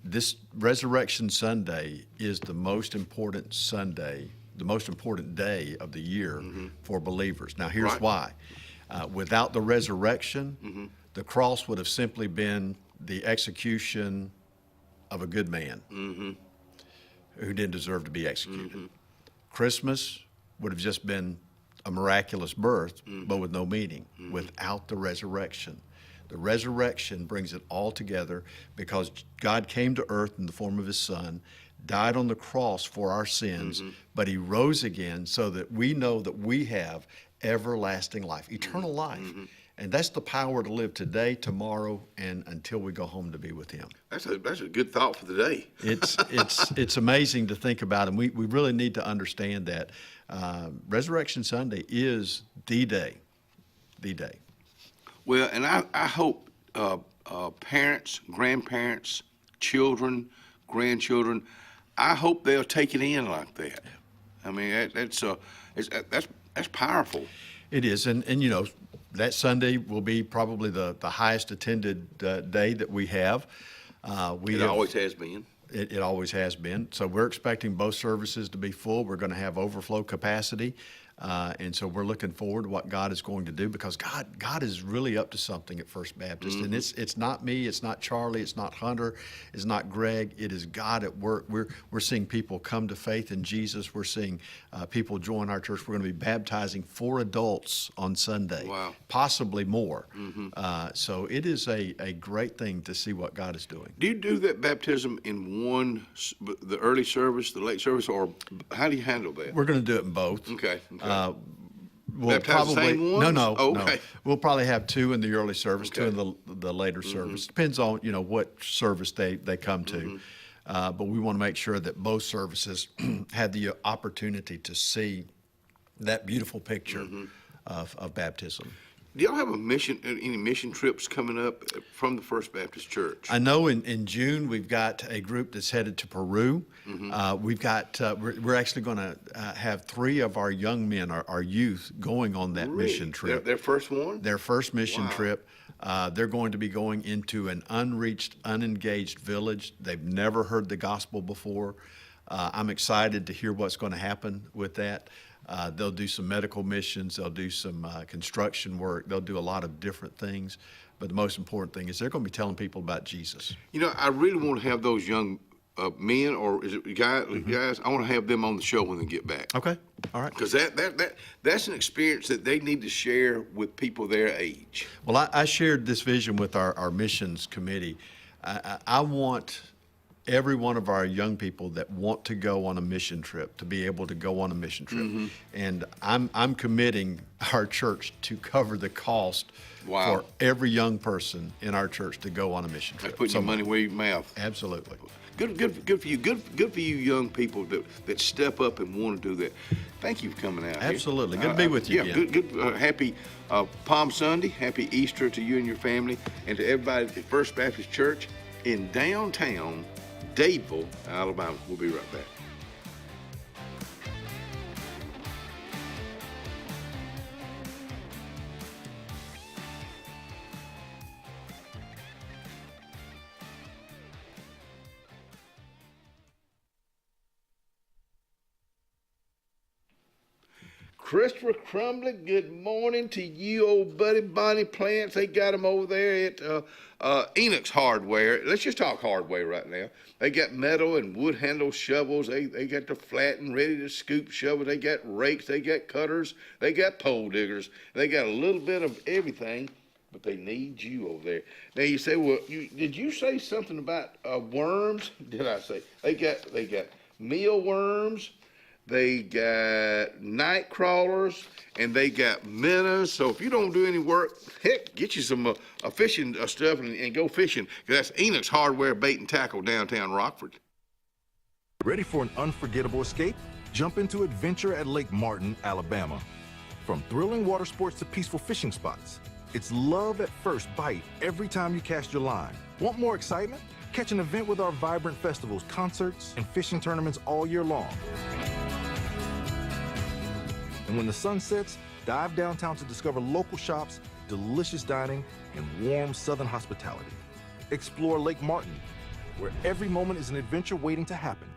This Resurrection Sunday is the most important Sunday, the most important day of the year for believers. Now, here's why. Without the resurrection, the cross would have simply been the execution of a good man who didn't deserve to be executed. Christmas would have just been a miraculous birth, but with no meaning, without the resurrection. The resurrection brings it all together because God came to earth in the form of his Son, died on the cross for our sins, but he rose again so that we know that we have everlasting life, eternal life. And that's the power to live today, tomorrow, and until we go home to be with him. That's a good thought for the day. It's amazing to think about, and we really need to understand that. Resurrection Sunday is the day. Well, and I hope parents, grandparents, children, grandchildren, I hope they'll take it in like that. I mean, that's powerful. It is, and you know, that Sunday will be probably the highest attended day that we have. Always has been. It always has been. So we're expecting both services to be full. We're going to have overflow capacity. And so we're looking forward to what God is going to do because God is really up to something at First Baptist. And it's not me, it's not Charlie, it's not Hunter, it's not Greg. It is God at work. We're seeing people come to faith in Jesus. We're seeing people join our church. We're going to be baptizing 4 adults on Sunday, possibly more. So it is a great thing to see what God is doing. Do you do that baptism in the early service, the late service, or how do you handle that? We're going to do it in both. Okay. We'll probably the same ones? no. Okay. We'll probably have 2 in the early service, 2 in the later service. Depends on what service they come to, but we want to make sure that both services have the opportunity to see that beautiful picture of baptism. Do y'all have any mission trips coming up from the First Baptist Church? I know in June we've got a group that's headed to Peru. We've got we're actually going to have 3 of our young men, our youth, going on that mission trip. Their first one? Their first mission trip. They're going to be going into an unreached, unengaged village. They've never heard the gospel before. I'm excited to hear what's going to happen with that. They'll do some medical missions. They'll do some construction work. They'll do a lot of different things. But the most important thing is they're going to be telling people about Jesus. You know, I really want to have those young men, or is it guys? I want to have them on the show when they get back. Okay, all right. Because that's an experience that they need to share with people their age. Well, I shared this vision with our missions committee. I want every one of our young people that want to go on a mission trip to be able to go on a mission trip. Mhm. And I'm committing our church to cover the cost Wow. for every young person in our church to go on a mission trip. That's putting your money where your mouth. Absolutely. Good for you. Good for you, young people that step up and want to do that. Thank you for coming out. here. Absolutely. Good to be with you Yeah, again. good. Happy Palm Sunday. Happy Easter to you and your family, and to everybody at the First Baptist Church in downtown Dadeville, Alabama. We'll be right back. Christopher Crumbly, good morning to you, old buddy. Bonnie Plants, they got them over there at Enoch's Hardware. Let's just talk hardware right now. They got metal and wood handle shovels. They got the flat and ready to scoop shovel. They got rakes. They got cutters. They got pole diggers. They got a little bit of everything, but they need you over there. Now you say, well, did you say something about worms? Did I say? They got mealworms. They got night crawlers, and they got minnows. So if you don't do any work, heck, get you some fishing stuff and go fishing. 'Cause that's Enoch's Hardware Bait and Tackle, downtown Rockford. Ready for an unforgettable escape? Jump into adventure at Lake Martin, Alabama. From thrilling water sports to peaceful fishing spots, it's love at first bite every time you cast your line. Want more excitement? Catch an event with our vibrant festivals, concerts, and fishing tournaments all year long. And when the sun sets, dive downtown to discover local shops, delicious dining, and warm southern hospitality. Explore Lake Martin, where every moment is an adventure waiting to happen.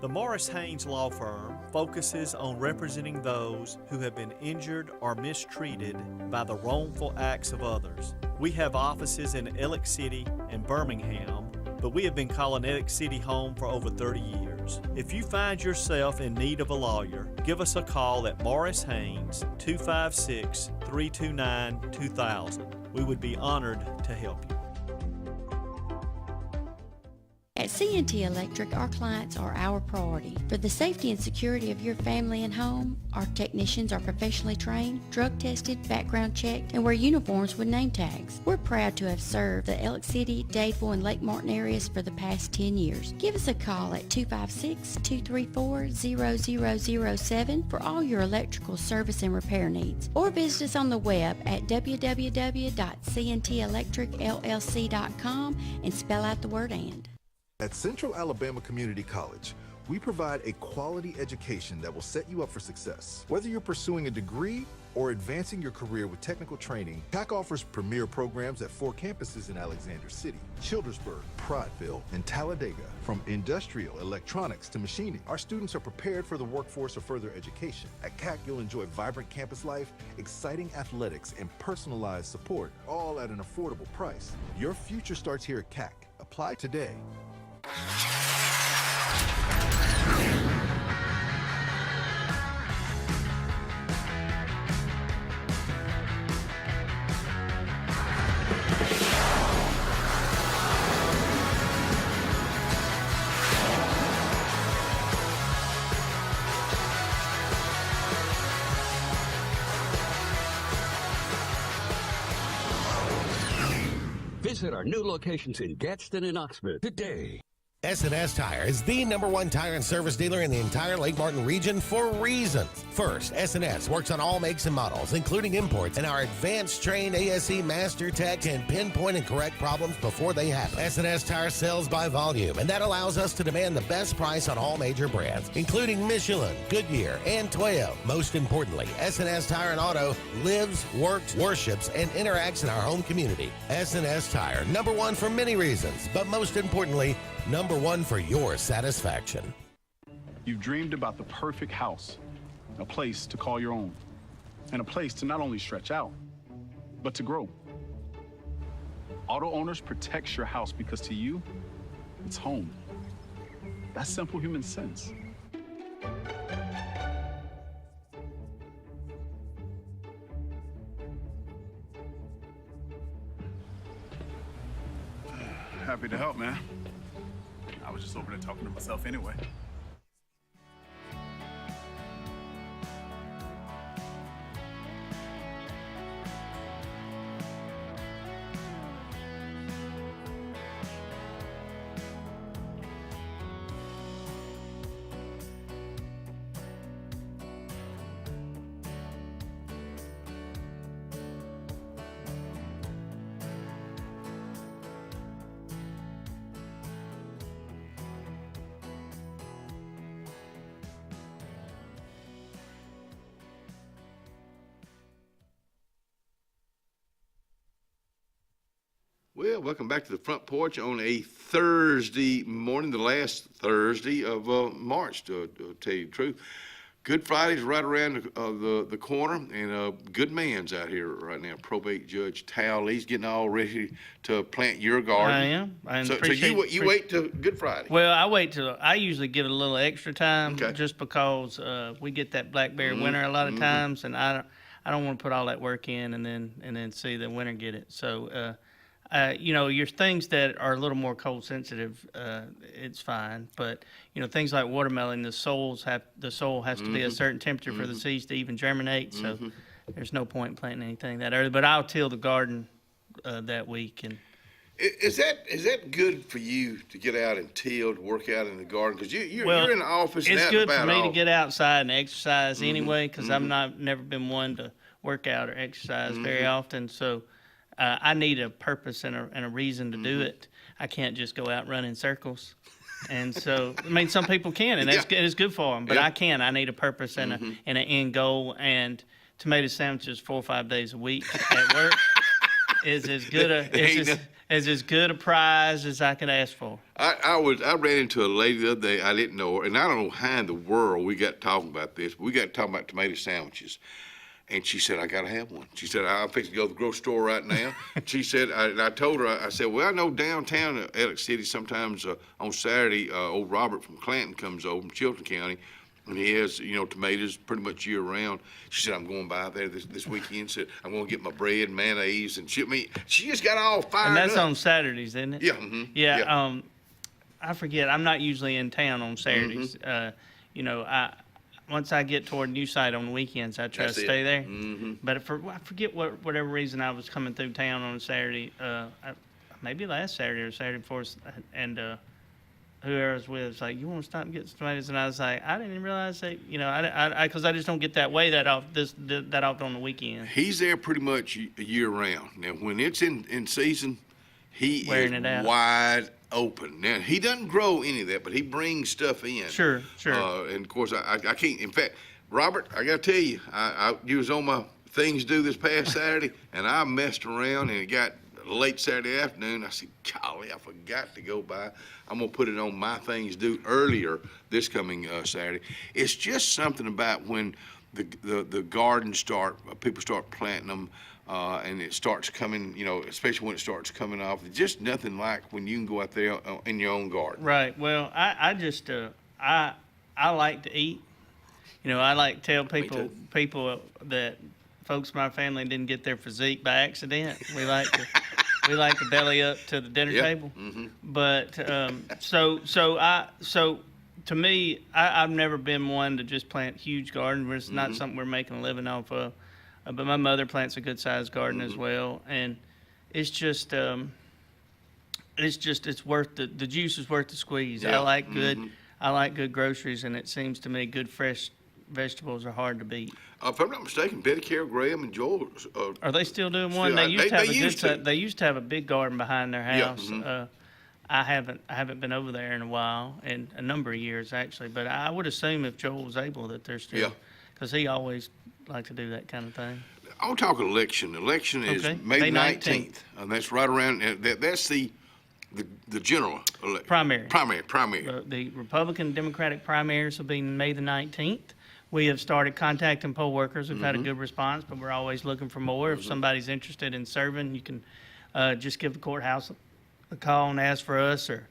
The Morris Haynes Law Firm focuses on representing those who have been injured or mistreated by the wrongful acts of others. We have offices in Ellick City and Birmingham, but we have been calling Ellick City home for over 30 years. If you find yourself in need of a lawyer, give us a call at Morris Haynes, 256-329-2000. We would be honored to help you. At C&T Electric, our clients are our priority. For the safety and security of your family and home, our technicians are professionally trained, drug tested, background checked, and wear uniforms with name tags. We're proud to have served the Ellick City, Dadeville, and Lake Martin areas for the past 10 years. Give us a call at 256-234-0007 for all your electrical service and repair needs, or visit us on the web at www.cntelectricllc.com and spell out the word "and." At Central Alabama Community College, we provide a quality education that will set you up for success. Whether you're pursuing a degree or advancing your career with technical training, TAC offers premier programs at 4 campuses in Alexander City, Childersburg, Prattville, and Talladega. From industrial, electronics to machining, our students are prepared for the workforce or further education. At CAC, you'll enjoy vibrant campus life, exciting athletics, and personalized support, all at an affordable price. Your future starts here at CAC. Apply today. Visit our new locations in Gadsden and Oxford today. S&S Tire is the #1 tire and service dealer in the entire Lake Martin region for reasons. First, S&S works on all makes and models, including imports, and our advanced trained ASE Master Tech can pinpoint and correct problems before they happen. S&S Tire sells by volume, and that allows us to demand the best price on all major brands, including Michelin, Goodyear, and Toyo. Most importantly, S&S Tire and Auto lives, works, worships, and interacts in our home community. S&S Tire, #1 for many reasons, but most importantly, #1 for your satisfaction. You've dreamed about the perfect house, a place to call your own, and a place to not only stretch out, but to grow. Auto Owners protects your house because to you, it's home. That's simple human sense. Happy to help, man. I was just over there talking to myself anyway. Well, welcome back to the front porch on a Thursday morning, the last Thursday of March, to tell you the truth. Good Friday's right around the corner, and good man's out here right now. Probate Judge Tal, he's getting all ready to plant your garden. I am. So you wait till Good Friday. Well, I usually give it a little extra time, just because we get that blackberry winter a lot of times, and I don't want to put all that work in and then see the winter get it. So. Your things that are a little more cold sensitive, it's fine. But things like watermelon, the soil has to be a certain temperature for the seeds to even germinate. So there's no point in planting anything that early. But I'll till the garden that week. And is that good for you to get out and till, to work out in the garden? Because you're in the office. It's good for me to get outside and exercise anyway. Because I've never been one to work out or exercise very often. So. I need a purpose and a reason to do it. I can't just go out and run in circles. And so, some people can, and it's good for them, but I can't. I need a purpose and an end goal. And tomato sandwiches 4 or 5 days a week at work is as good a prize as I could ask for. I ran into a lady the other day. I didn't know her, and I don't know how in the world we got talking about this. But we got talking about tomato sandwiches. And she said, I got to have one. She said, I'm fixing to go to the grocery store right now. She said, I told her, I said, well, I know downtown Alex City sometimes on Saturday, old Robert from Clanton comes over from Chilton County, and he has, tomatoes pretty much year round. She said, I'm going by there this weekend. Said, I'm going to get my bread and mayonnaise. And she just got all fired up. And that's on Saturdays, isn't it? Yeah. Yeah. I forget. I'm not usually in town on Saturdays. Once I get toward New Site on the weekends, I try to stay there. But I forget whatever reason I was coming through town on a Saturday, maybe last Saturday or Saturday before, and whoever I was with was like, "You want to stop and get some tomatoes?" And I was like, "I didn't even realize that, because I just don't get that way that often on the weekend." He's there pretty much year round. Now, when it's in season, he Wearing is it out. wide open. Now, he doesn't grow any of that, but he brings stuff in. Sure. And of course, I can't. In fact, Robert, I got to tell you, you was on my things due this past Saturday, and I messed around, and it got late Saturday afternoon. I said, golly, I forgot to go by. I'm going to put it on my things due earlier this coming Saturday. It's just something about when the gardens people start planting them, and it starts coming, especially when it starts coming off. It's just nothing like when you can go out there in your own garden. Right. Well, I just I like to eat. I like to tell people that folks in my family didn't get their physique by accident. We like to belly up to the dinner table. But so to me, I've never been one to just plant huge gardens. It's not something we're making a living off of. But my mother plants a good sized garden as well, and it's just it's worth the juice is worth the squeeze. I like good groceries, and it seems to me good fresh vegetables are hard to beat. If I'm not mistaken, Betty Carol Graham and Joel are they still doing one? They used to have a big garden behind their house. Yeah. I haven't been over there in a while, in a number of years actually. But I would assume if Joel was able that they're still, because he always liked to do that kind of thing. I'll talk election. Election is May 19th, and that's right around. That's the general election. Primary. Primary. The Republican Democratic primaries will be May the 19th. We have started contacting poll workers. We've had a good response, but we're always looking for more. If somebody's interested in serving, you can just give the courthouse a call and ask for us, or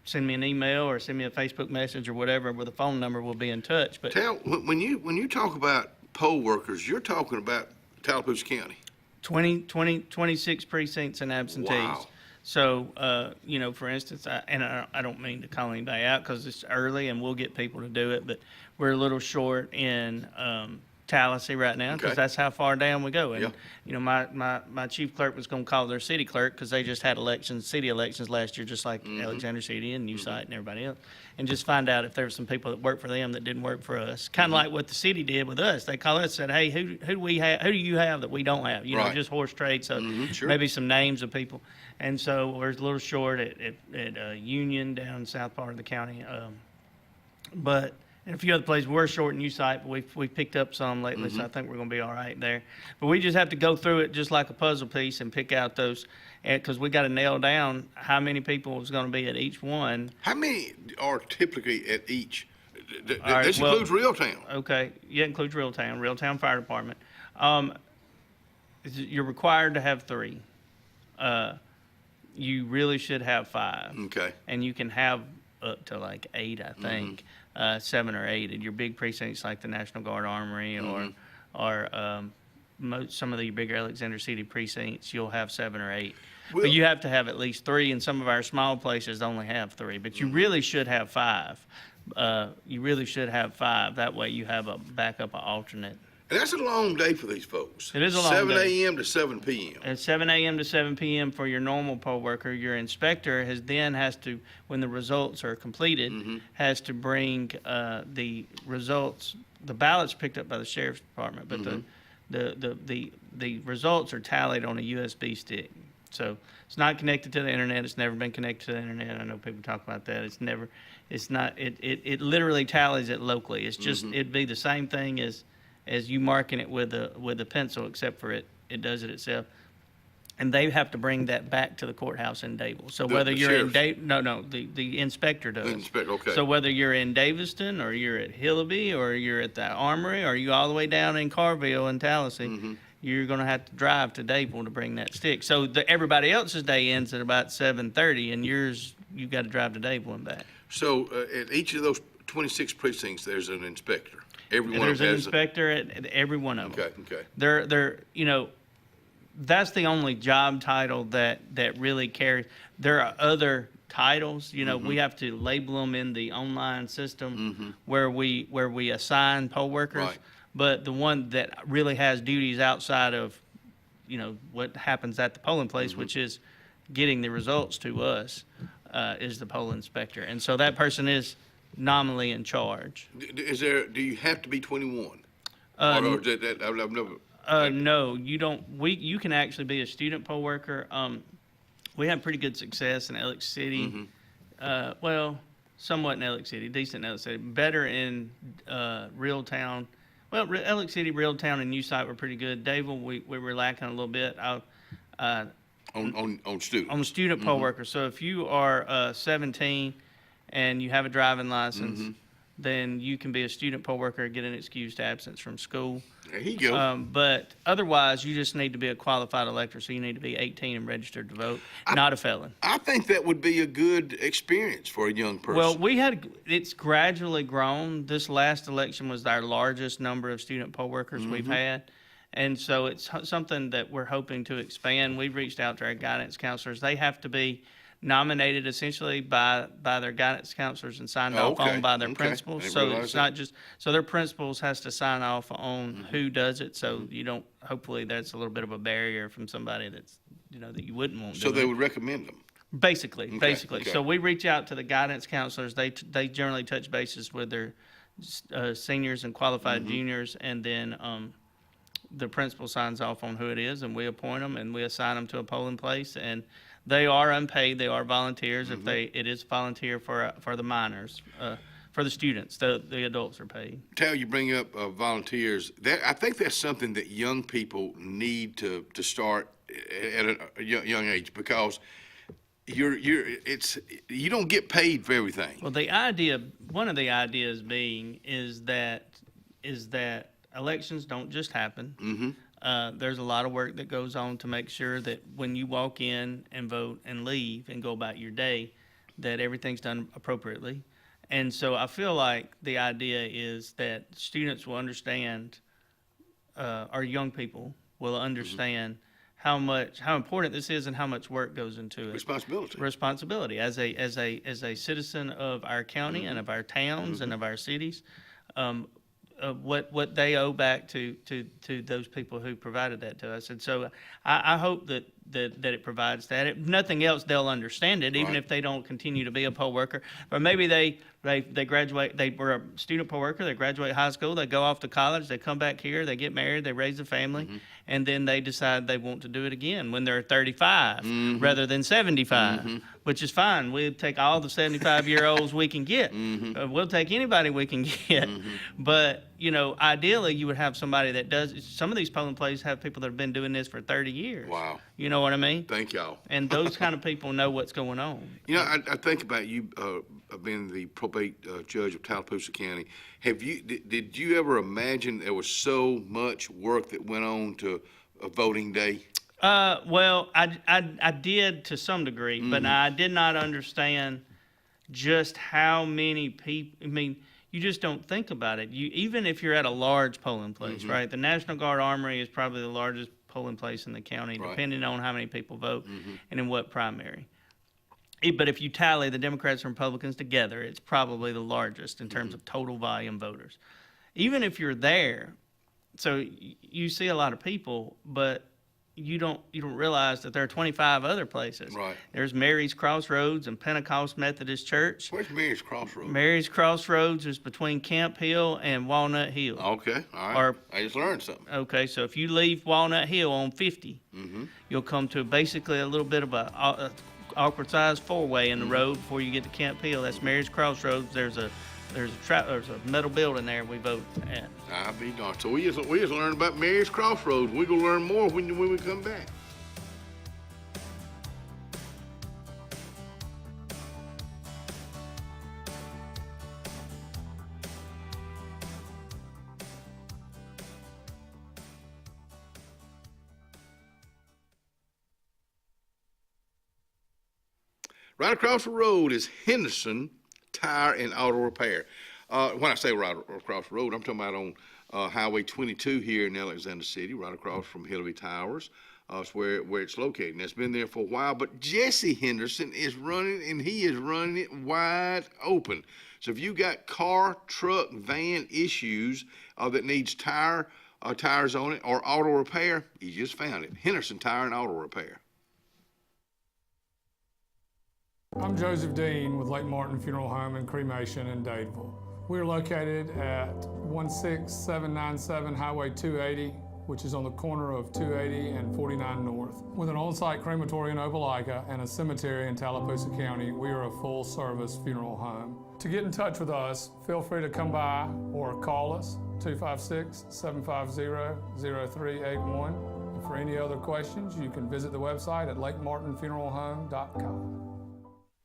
send me an email or send me a Facebook message or whatever with a phone number. We'll be in touch. But when you talk about poll workers, you're talking about Tallapoosa County. 26 precincts and absentees. Wow. So, you know, for instance, I don't mean to call anybody out because it's early and we'll get people to do it, but we're a little short in Tallahassee right now because Okay. that's how far down we go. And, Yeah. you know, my chief clerk was going to call their city clerk because they just had city elections last year, just like Alexander City and New Site and everybody else, and just find out if there were some people that worked for them that didn't work for us. Kind of like what the city did with us. They called us and said, hey, who do you have that we don't have? You know, Right. just horse trade. So Sure. maybe some names of people. And so we're a little short at Union down in south part of the county. But and a few other places. We're short in U-Site, but we've picked up some lately, so I think we're going to be all right there. But we just have to go through it just like a puzzle piece and pick out those, because we got to nail down how many people is going to be at each one. How many are typically at each? All right, This well, includes Reeltown. Okay, yeah, it includes Reeltown Fire Department. You're required to have 3. You really should have 5. Okay. And you can have up to like 8, I think, 7 or 8 in your big precincts like the National Guard Armory or some of the bigger Alexander City precincts. You'll have 7 or 8. Well, but you have to have at least 3, and some of our small places only have 3. But you really should have 5. You really should have 5. That way you have a backup, an alternate. And that's a long day for these folks. It is a long 7 day. a.m. to 7 p.m. At 7 a.m. to 7 p.m. for your normal poll worker. Your inspector has to, when the results are completed, has to bring the results. The ballots picked up by the sheriff's department, but the results are tallied on a USB stick. So it's not connected to the internet. It's never been connected to the internet. I know people talk about that. It literally tallies it locally. It's just, it'd be the same thing as you marking it with a pencil, except for it does it itself. And they have to bring that back to the courthouse in Dable. So whether you're in the inspector does. The inspector, okay. So whether you're in Daviston or you're at Hillaby or you're at the Armory or you all the way down in Carville and Tallahassee, you're going to have to drive to Dable to bring that stick. So everybody else's day ends at about 7:30, and yours, you got to drive to Dable and back. So at each of those 26 precincts, there's an inspector. Every one There's of an them has inspector at every one of them. Okay. They're you know, that's the only job title that really carries. There are other titles, you know, we have to label them in the online system where we assign poll workers. Right. But the one that really has duties outside of, you know, what happens at the polling place, which is getting the results to us, is the poll inspector. And so that person is nominally in charge. Do you have to be 21? Or is that, I've never. No, you don't. You can actually be a student poll worker. We have pretty good success in Alex City. Well, somewhat in Alex City, decent in Alex City, better in Reeltown. Well, Alex City, Reeltown, and U-Site were pretty good. Dable, we were lacking a little bit. On students. On the student poll worker. So if you are 17 and you have a driving license, then you can be a student poll worker and get an excused absence from school. There you go. But otherwise, you just need to be a qualified elector, so you need to be 18 and registered to vote, not a felon. I think that would be a good experience for a young person. Well, it's gradually grown. This last election was our largest number of student poll workers we've had. And so it's something that we're hoping to expand. We've reached out to our guidance counselors. They have to be nominated essentially by their guidance counselors and signed off on by their principals. So it's not just, so their principals has to sign off on who does it. So you don't, hopefully that's a little bit of a barrier from somebody that's, you know, that you wouldn't want to do So they it. would recommend them. Basically. Okay. So we reach out to the guidance counselors. They generally touch bases with their seniors and qualified juniors, and then the principal signs off on who it is, and we appoint them and we assign them to a polling place. And they are unpaid. They are volunteers. It is volunteer for the minors. For the students, the adults are paid. Tal, you bring up volunteers. I think that's something that young people need to start at a young age, because you don't get paid for everything. Well, one of the ideas being is that elections don't just happen. There's a lot of work that goes on to make sure that when you walk in and vote and leave and go about your day, that everything's done appropriately. And so I feel like the idea is that students will understand, or young people will understand how important this is and how much work goes into it. Responsibility as a citizen of our county and of our towns and of our cities. What they owe back to those people who provided that to us. And so I hope that it provides that. If nothing else, they'll understand it, even if they don't continue to be a poll worker. Or maybe they graduate, they were a student poll worker, they graduate high school, they go off to college, they come back here, they get married, they raise a family, and then they decide they want to do it again when they're 35 rather than 75, which is fine. We'll take all the 75-year-olds we can get. We'll take anybody we can get. But, ideally, you would have somebody that does. Some of these polling places have people that have been doing this for 30 years. Wow. You know what I mean? Thank y'all. And those kind of people know what's going on. I think about you being the probate judge of Tallapoosa County. Did you ever imagine there was so much work that went on to a voting day? Well, I did to some degree, but I did not understand just how many people. I mean, you just don't think about it. Even if you're at a large polling place, right? The National Guard Armory is probably the largest polling place in the county, depending on how many people vote and in what primary. But if you tally the Democrats and Republicans together, it's probably the largest in terms of total volume voters. Even if you're there, so you see a lot of people, but you don't realize that there are 25 other places. Right. There's Mary's Crossroads and Pentecost Methodist Church. Where's Mary's Crossroads? Mary's Crossroads is between Camp Hill and Walnut Hill. Okay, all right. I just learned something. Okay, so if you leave Walnut Hill on 50, you'll come to basically a little bit of a awkward sized four-way in the road before you get to Camp Hill. That's Mary's Crossroads. There's a metal building there we vote at. I'll be darned. So we just learned about Mary's Crossroads. We're going to learn more when we come back. Right across the road is Henderson Tire and Auto Repair. When I say right across the road, I'm talking about on Highway 22 here in Alexander City, right across from Hillary Towers. It's where it's located. And it's been there for a while, but Jesse Henderson is running, and he is running it wide open. So if you got car, truck, van issues that needs tires on it or auto repair, you just found it. Henderson Tire and Auto Repair. I'm Joseph Dean with Lake Martin Funeral Home and Cremation in Dadeville. We're located at 16797 Highway 280, which is on the corner of 280 and 49 North. With an on-site crematory in Opelika and a cemetery in Tallapoosa County, we are a full-service funeral home. To get in touch with us, feel free to come by or call us, 256-750-0381. And for any other questions, you can visit the website at lakemartinfuneralhome.com.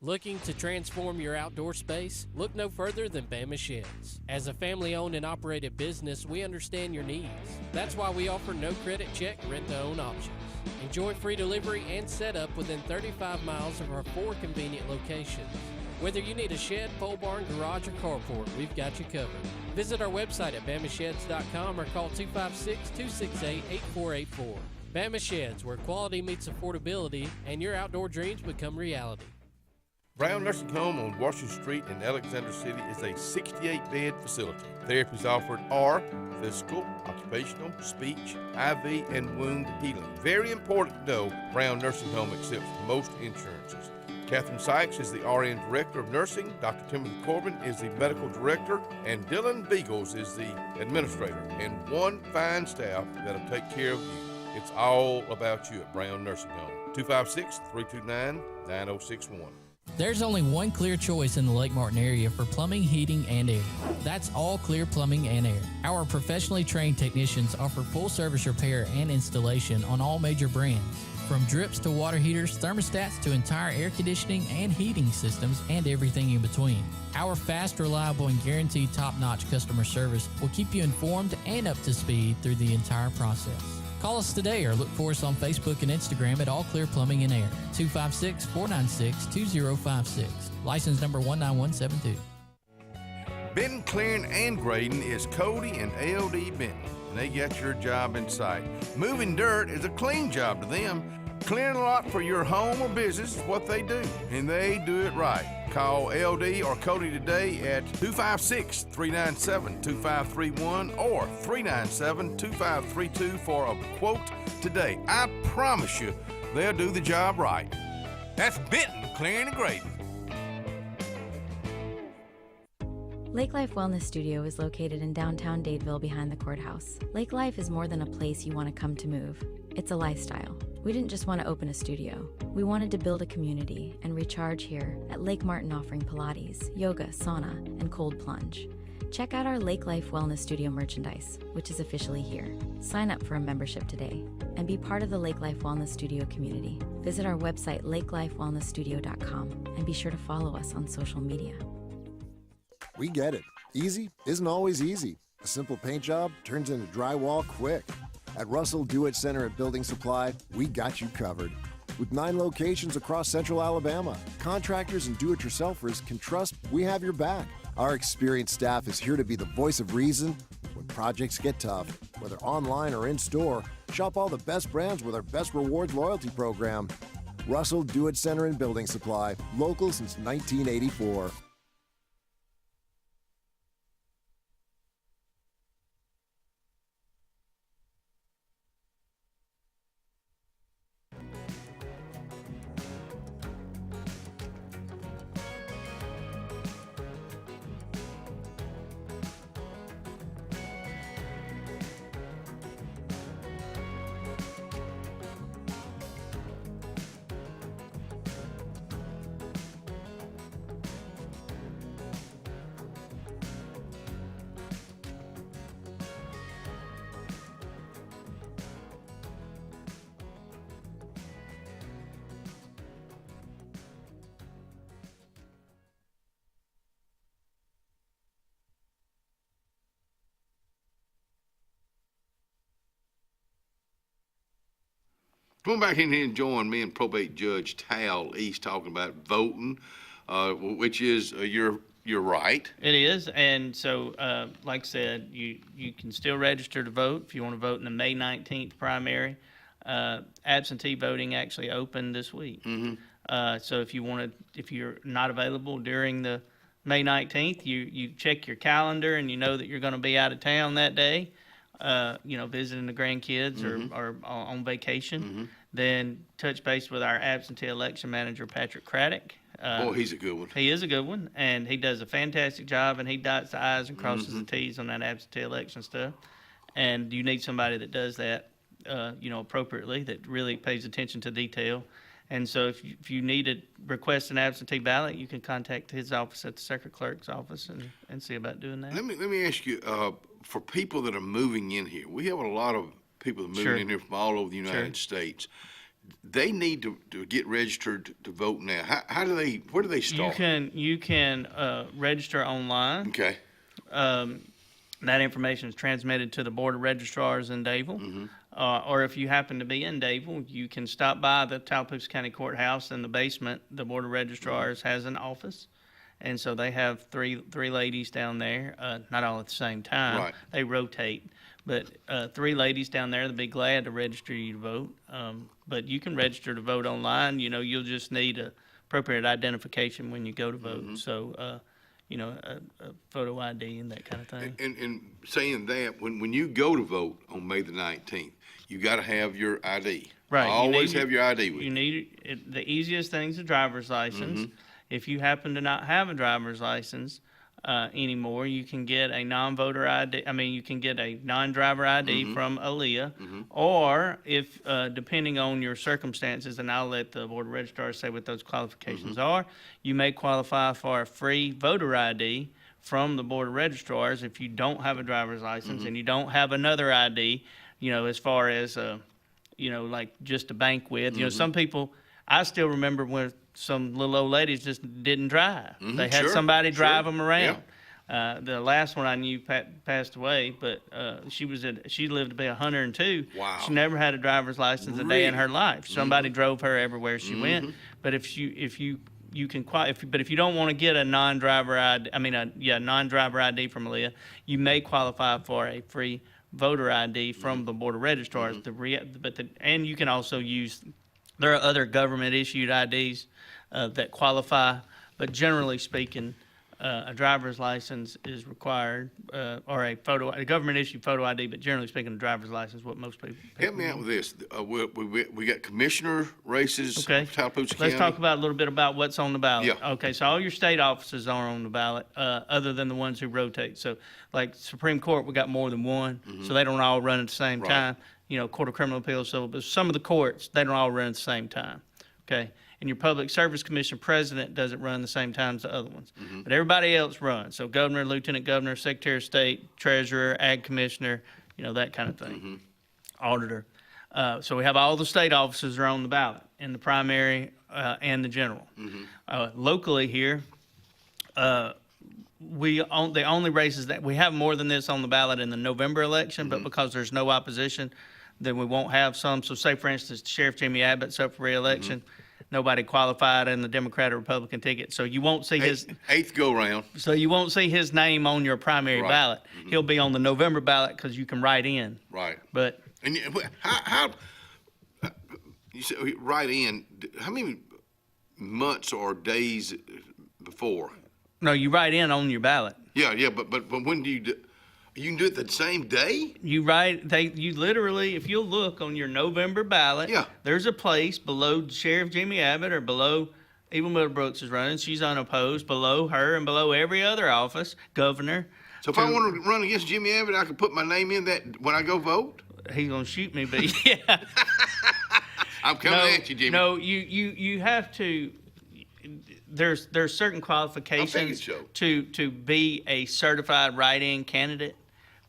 Looking to transform your outdoor space? Look no further than Bama Sheds. As a family-owned and operated business, we understand your needs. That's why we offer no credit check, rent-to-own options. Enjoy free delivery and setup within 35 miles of our 4 convenient locations. Whether you need a shed, pole barn, garage, or carport, we've got you covered. Visit our website at bamasheds.com or call 256-268-8484. Bama Sheds, where quality meets affordability and your outdoor dreams become reality. Brown Nursing Home on Washington Street in Alexander City is a 68-bed facility. Therapies offered are physical, occupational, speech, IV, and wound healing. Very important to know, Brown Nursing Home accepts most insurances. Catherine Sykes is the RN Director of Nursing, Dr. Timothy Corbin is the Medical Director, and Dylan Beagles is the Administrator, and one fine staff that'll take care of you. It's all about you at Brown Nursing Home. 256-329-9061. There's only one clear choice in the Lake Martin area for plumbing, heating, and air. That's All Clear Plumbing and Air. Our professionally trained technicians offer full service repair and installation on all major brands. From drips to water heaters, thermostats to entire air conditioning and heating systems, and everything in between. Our fast, reliable, and guaranteed top-notch customer service will keep you informed and up to speed through the entire process. Call us today or look for us on Facebook and Instagram at All Clear Plumbing and Air, 256-496-2056. License number 19172. Benton, Clearing, and Grading is Cody and LD Benton. and they got your job in sight. Moving dirt is a clean job to them. Clearing a lot for your home or business is what they do, and they do it right. Call LD or Cody today at 256-397-2531 or 397-2532 for a quote today. I promise you, they'll do the job right. That's Benton Clearing and Grading. Lake Life Wellness Studio is located in downtown Dadeville behind the courthouse. Lake Life is more than a place you want to come to move. It's a lifestyle. We didn't just want to open a studio. We wanted to build a community and recharge here at Lake Martin, offering Pilates, yoga, sauna, and cold plunge. Check out our Lake Life Wellness Studio merchandise, which is officially here. Sign up for a membership today and be part of the Lake Life Wellness Studio community. Visit our website, lakelifewellnessstudio.com, and be sure to follow us on social media. We get it. Easy isn't always easy. A simple paint job turns into drywall quick. At Russell Do-It Center and Building Supply, we got you covered. With 9 locations across Central Alabama, contractors and do-it-yourselfers can trust we have your back. Our experienced staff is here to be the voice of reason when projects get tough. Whether online or in store, shop all the best brands with our Best Rewards loyalty program. Russell Do-It Center and Building Supply, local since 1984. Come on back in here and join me and probate judge Tal East talking about voting, which is your right. It is, and so like I said, you can still register to vote if you want to vote in the May 19th primary. Absentee voting actually opened this week. So if you're not available during the May 19th, you check your calendar and you know that you're going to be out of town that day, visiting the grandkids or on vacation. Then touch base with our absentee election manager, Patrick Craddock. Boy, he's a good one. He is a good one, and he does a fantastic job, and he dots the I's and crosses the T's on that absentee election stuff. And you need somebody that does that, appropriately, that really pays attention to detail. And so if you need to request an absentee ballot, you can contact his office at the circuit clerk's office and see about doing that. Let me ask you, for people that are moving in here, we have a lot of people that are moving in here from all over the United States. They need to get registered to vote now. Where do they start? You can register online. Okay. That information is transmitted to the Board of Registrars in Dadeville. Or if you happen to be in Dadeville, you can stop by the Tallapoosa County Courthouse in the basement. The Board of Registrars has an office. And so they have three ladies down there, not all at the same time. Right. They rotate. But 3 ladies down there, they'll be glad to register you to vote. But you can register to vote online. You'll just need a appropriate identification when you go to vote. So, a photo ID and that kind of thing. And saying that, when you go to vote on May the 19th, you got to have your ID. Right. Always have your ID with you. You need the easiest thing is a driver's license. If you happen to not have a driver's license anymore, you can get a non-voter ID. You can get a non-driver ID from ALEA, or if depending on your circumstances, and I'll let the Board of Registrars say what those qualifications are, you may qualify for a free voter ID from the Board of Registrars if you don't have a driver's license and you don't have another ID. As far as like just to bank with. Some people, I still remember when some little old ladies just didn't drive. They had somebody drive them around. Yeah. The last one I knew passed away, but she lived to be 102. Wow. She never had a driver's license a day in her life. Somebody drove her everywhere she went. But if you you can but if you don't want to get a non-driver ID, non-driver ID from Leah, you may qualify for a free voter ID from the Board of Registrars. And you can also use, there are other government issued IDs that qualify, but generally speaking, a driver's license is required, or a government issued photo ID, but generally speaking, a driver's license is what most people. Help me out with this. We got commissioner races. Okay. Tallapoosa County. Let's talk about a little bit about what's on the ballot. Yeah. Okay, so all your state offices are on the ballot, other than the ones who rotate. So, like Supreme Court, we got more than one, so they don't all run at the same time. Court of Criminal Appeals, but some of the courts, they don't all run at the same time. Okay. And your Public Service Commission president doesn't run the same time as the other ones. But everybody else runs. So governor, lieutenant governor, secretary of state, treasurer, ag commissioner, that kind of thing. Auditor. So we have all the state offices are on the ballot in the primary and the general. Locally here, the only races that we have more than this on the ballot in the November election, but because there's no opposition, then we won't have some. So say, for instance, Sheriff Jimmy Abbott's up for re-election. Nobody qualified in the Democrat or Republican ticket, so you won't see his eighth go round. So you won't see his name on your primary ballot. He'll be on the November ballot because you can write in. Right. But and how you say write in? How many months or days before? No, you write in on your ballot. Yeah, but when do you do? You can do it the same day? You literally, if you'll look on your November ballot, there's a place below Sheriff Jimmy Abbott or below, even Miller Brooks is running, she's unopposed, below her and below every other office, governor. So if I want to run against Jimmy Abbott, I can put my name in that when I go vote? He's going to shoot me, but yeah. I'm coming at you, Jimmy. No, you have to, there's certain qualifications to be a certified write-in candidate.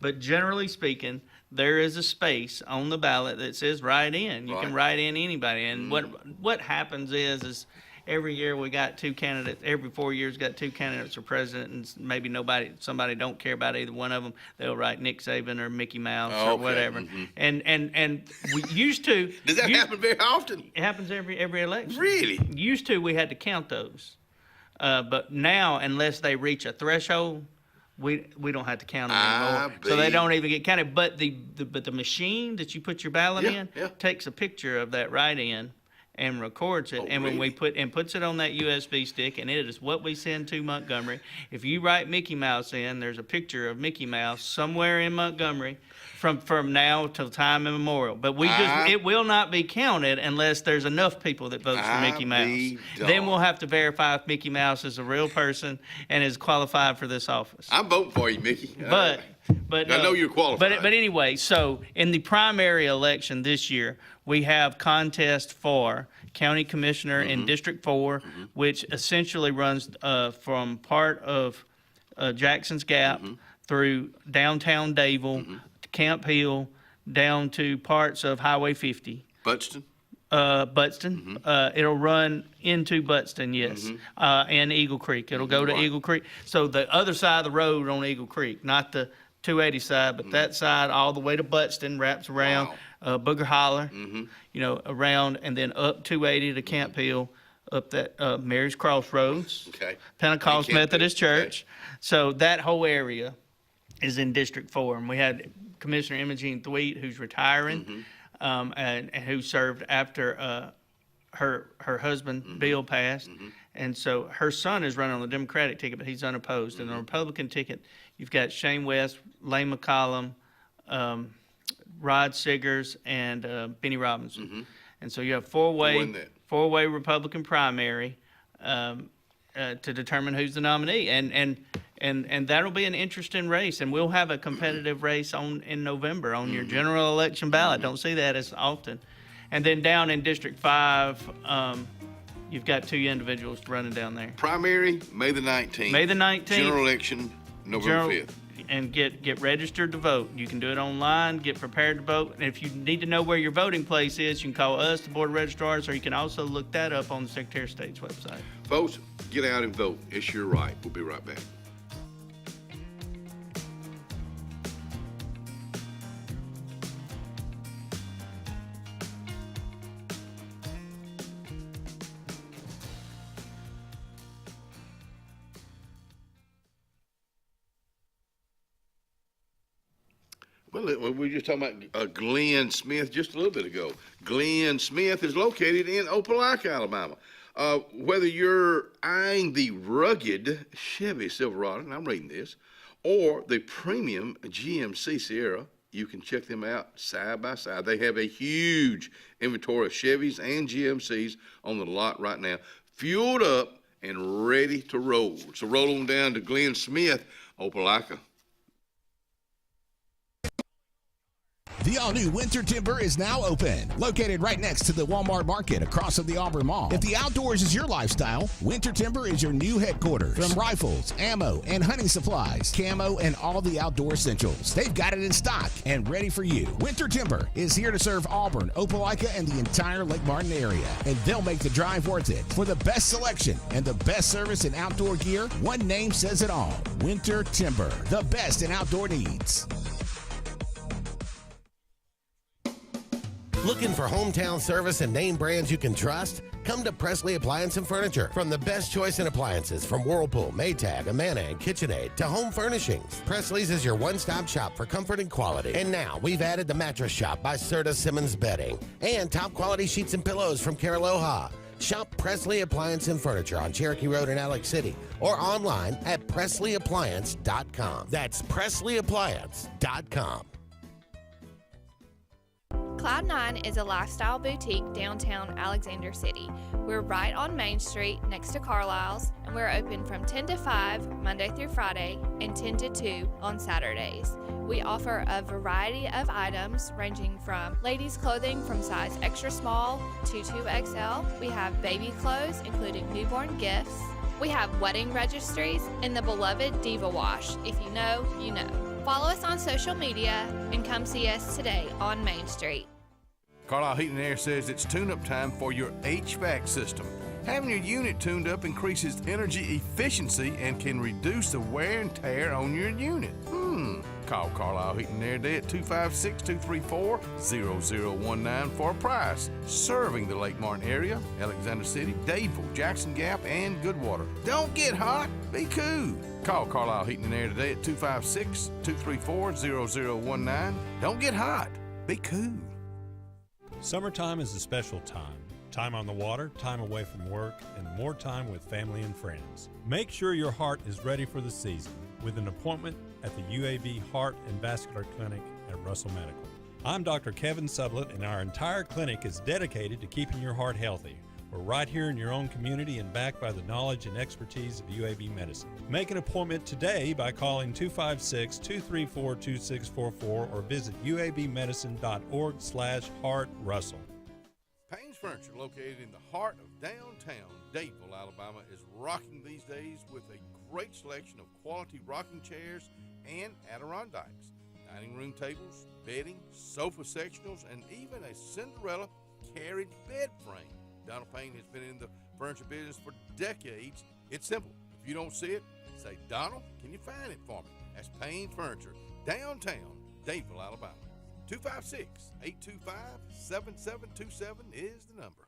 But generally speaking, there is a space on the ballot that says write in. You can write in anybody. And what happens is every year we got two candidates. Every 4 years, got two candidates for president, and maybe somebody don't care about either one of them. They'll write Nick Saban or Mickey Mouse or whatever. And we used to. Does that happen very often? It happens every election. Really? Used to, we had to count those, but now, unless they reach a threshold, we don't have to count them anymore. So they don't even get counted. But the machine that you put your ballot in takes a picture of that write-in and records it. And when we puts it on that USB stick, and it is what we send to Montgomery. If you write Mickey Mouse in, there's a picture of Mickey Mouse somewhere in Montgomery from now till time immemorial. But it will not be counted unless there's enough people that vote for Mickey Mouse. Then we'll have to verify if Mickey Mouse is a real person and is qualified for this office. I'm voting for you, Mickey. But I know you're qualified. But anyway, so in the primary election this year, we have contest for county commissioner in District 4, which essentially runs from part of Jackson's Gap through downtown Dadeville, Camp Hill, down to parts of Highway 50. Buxton? Buxton. It'll run into Buxton, yes, and Eagle Creek. It'll go to Eagle Creek. So the other side of the road on Eagle Creek, not the 280 side, but that side all the way to Buxton, wraps around Booger Holler, around and then up 280 to Camp Hill, up that Mary's Crossroads, Pentecost Methodist Church. So that whole area is in District 4. And we had Commissioner Imogene Thweet, who's retiring, and who served after her husband Bill passed. And so her son is running on the Democratic ticket, but he's unopposed. And on the Republican ticket, you've got Shane West, Lane McCollum, Rod Siggers, and Benny Robinson. And so you have four-way Republican primary to determine who's the nominee. And that'll be an interesting race. And we'll have a competitive race in November on your general election ballot. Don't see that as often. And then down in District 5, you've got two individuals running down there. Primary, May the 19th. May the 19th. General election, November 5th. And get registered to vote. You can do it online, get prepared to vote. And if you need to know where your voting place is, you can call us, the Board of Registrars, or you can also look that up on the Secretary of State's website. Folks, get out and vote. It's your right. We'll be right back. Well, we were just talking about Glenn Smith just a little bit ago. Glenn Smith is located in Opelika, Alabama. Whether you're eyeing the rugged Chevy Silverado, and I'm reading this, or the premium GMC Sierra, you can check them out side by side. They have a huge inventory of Chevys and GMCs on the lot right now, fueled up and ready to roll. So roll on down to Glenn Smith, Opelika. The all-new Winter Timber is now open, located right next to the Walmart Market across from the Auburn Mall. If the outdoors is your lifestyle, Winter Timber is your new headquarters. From rifles, ammo, and hunting supplies, camo, and all the outdoor essentials, they've got it in stock and ready for you. Winter Timber is here to serve Auburn, Opelika, and the entire Lake Martin area, and they'll make the drive worth it. For the best selection and the best service in outdoor gear, one name says it all: Winter Timber, the best in outdoor needs. Looking for hometown service and name brands you can trust? Come to Presley Appliance and Furniture. From the best choice in appliances from Whirlpool, Maytag, Amana, and KitchenAid to home furnishings, Presley's is your one-stop shop for comfort and quality. And now we've added the Mattress Shop by Serta Simmons Bedding and top quality sheets and pillows from Caraloha. Shop Presley Appliance and Furniture on Cherokee Road in Alex City or online at PresleyAppliance.com. That's PresleyAppliance.com. Cloud9 is a lifestyle boutique downtown Alexander City. We're right on Main Street next to Carlisle's, and we're open from 10 to 5 Monday through Friday and 10 to 2 on Saturdays. We offer a variety of items ranging from ladies' clothing from size extra small to 2XL. We have baby clothes including newborn gifts. We have wedding registries and the beloved Diva Wash. If you know, you know. Follow us on social media and come see us today on Main Street. Carlisle Heating and Air says it's tune-up time for your HVAC system. Having your unit tuned up increases energy efficiency and can reduce the wear and tear on your unit. Call Carlisle Heating and Air today at 256-234-0019 for a price. Serving the Lake Martin area, Alexander City, Dadeville, Jackson Gap, and Goodwater. Don't get hot, be cool. Call Carlisle Heating and Air today at 256-234-0019. Don't get hot, be cool. Summertime is a special time. Time on the water, time away from work, and more time with family and friends. Make sure your heart is ready for the season with an appointment at the UAB Heart and Vascular Clinic at Russell Medical. I'm Dr. Kevin Sublett, and our entire clinic is dedicated to keeping your heart healthy. We're right here in your own community and backed by the knowledge and expertise of UAB Medicine. Make an appointment today by calling 256-234-2644 or visit uabmedicine.org/heartrussell. Payne's Furniture, located in the heart of downtown Dadeville, Alabama, is rocking these days with a great selection of quality rocking chairs and Adirondacks, dining room tables, bedding, sofa sectionals, and even a Cinderella carriage bed frame. Donald Payne has been in the furniture business for decades. It's simple. If you don't see it, say, Donald, can you find it for me? That's Payne's Furniture, downtown Dadeville, Alabama. 256-825-7727 is the number.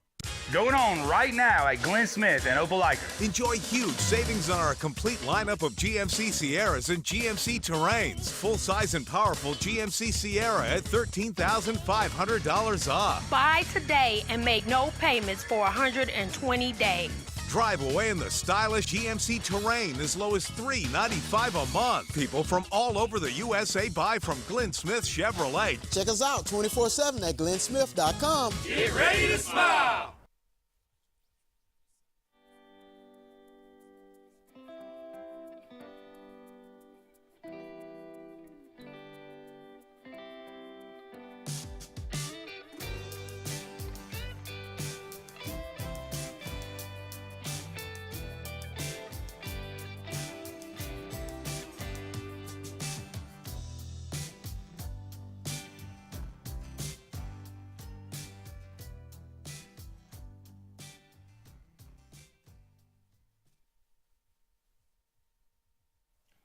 Going on right now at Glenn Smith and Opelika. Enjoy huge savings on our complete lineup of GMC Sierras and GMC Terrains. Full-size and powerful GMC Sierra at $13,500 off. Buy today and make no payments for 120 days. Drive away in the stylish GMC Terrain as low as $395 a month. People from all over the USA buy from Glenn Smith Chevrolet. Check us out 24/7 at glennsmith.com. Get ready to smile.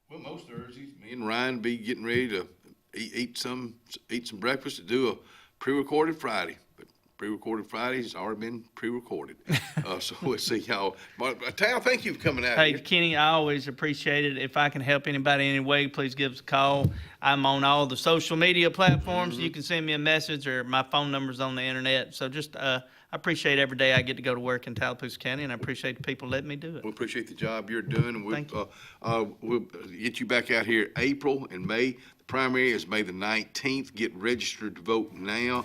Well, most Thursdays, me and Ryan be getting ready to eat some breakfast to do a pre-recorded Friday. But Pre-recorded Fridays. It's already been pre-recorded. So we'll see y'all. But, Tal, thank you for coming out Hey, here. Kenny, I always appreciate it. If I can help anybody in any way, please give us a call. I'm on all the social media platforms. You can send me a message, or my phone number's on the internet. So just, I appreciate every day I get to go to work in Tallapoosa County, and I appreciate the people letting me do it. We appreciate the job you're doing, and Thank we'll get you back out here April and May. The primary is May the 19th. Get registered to vote now.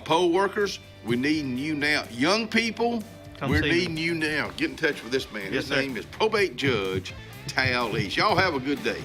Poll workers, we need you now. Young people, we're needing you now. Get in touch with this man. Yes, His sir. name is Probate Judge Tal East. Y'all have a good day.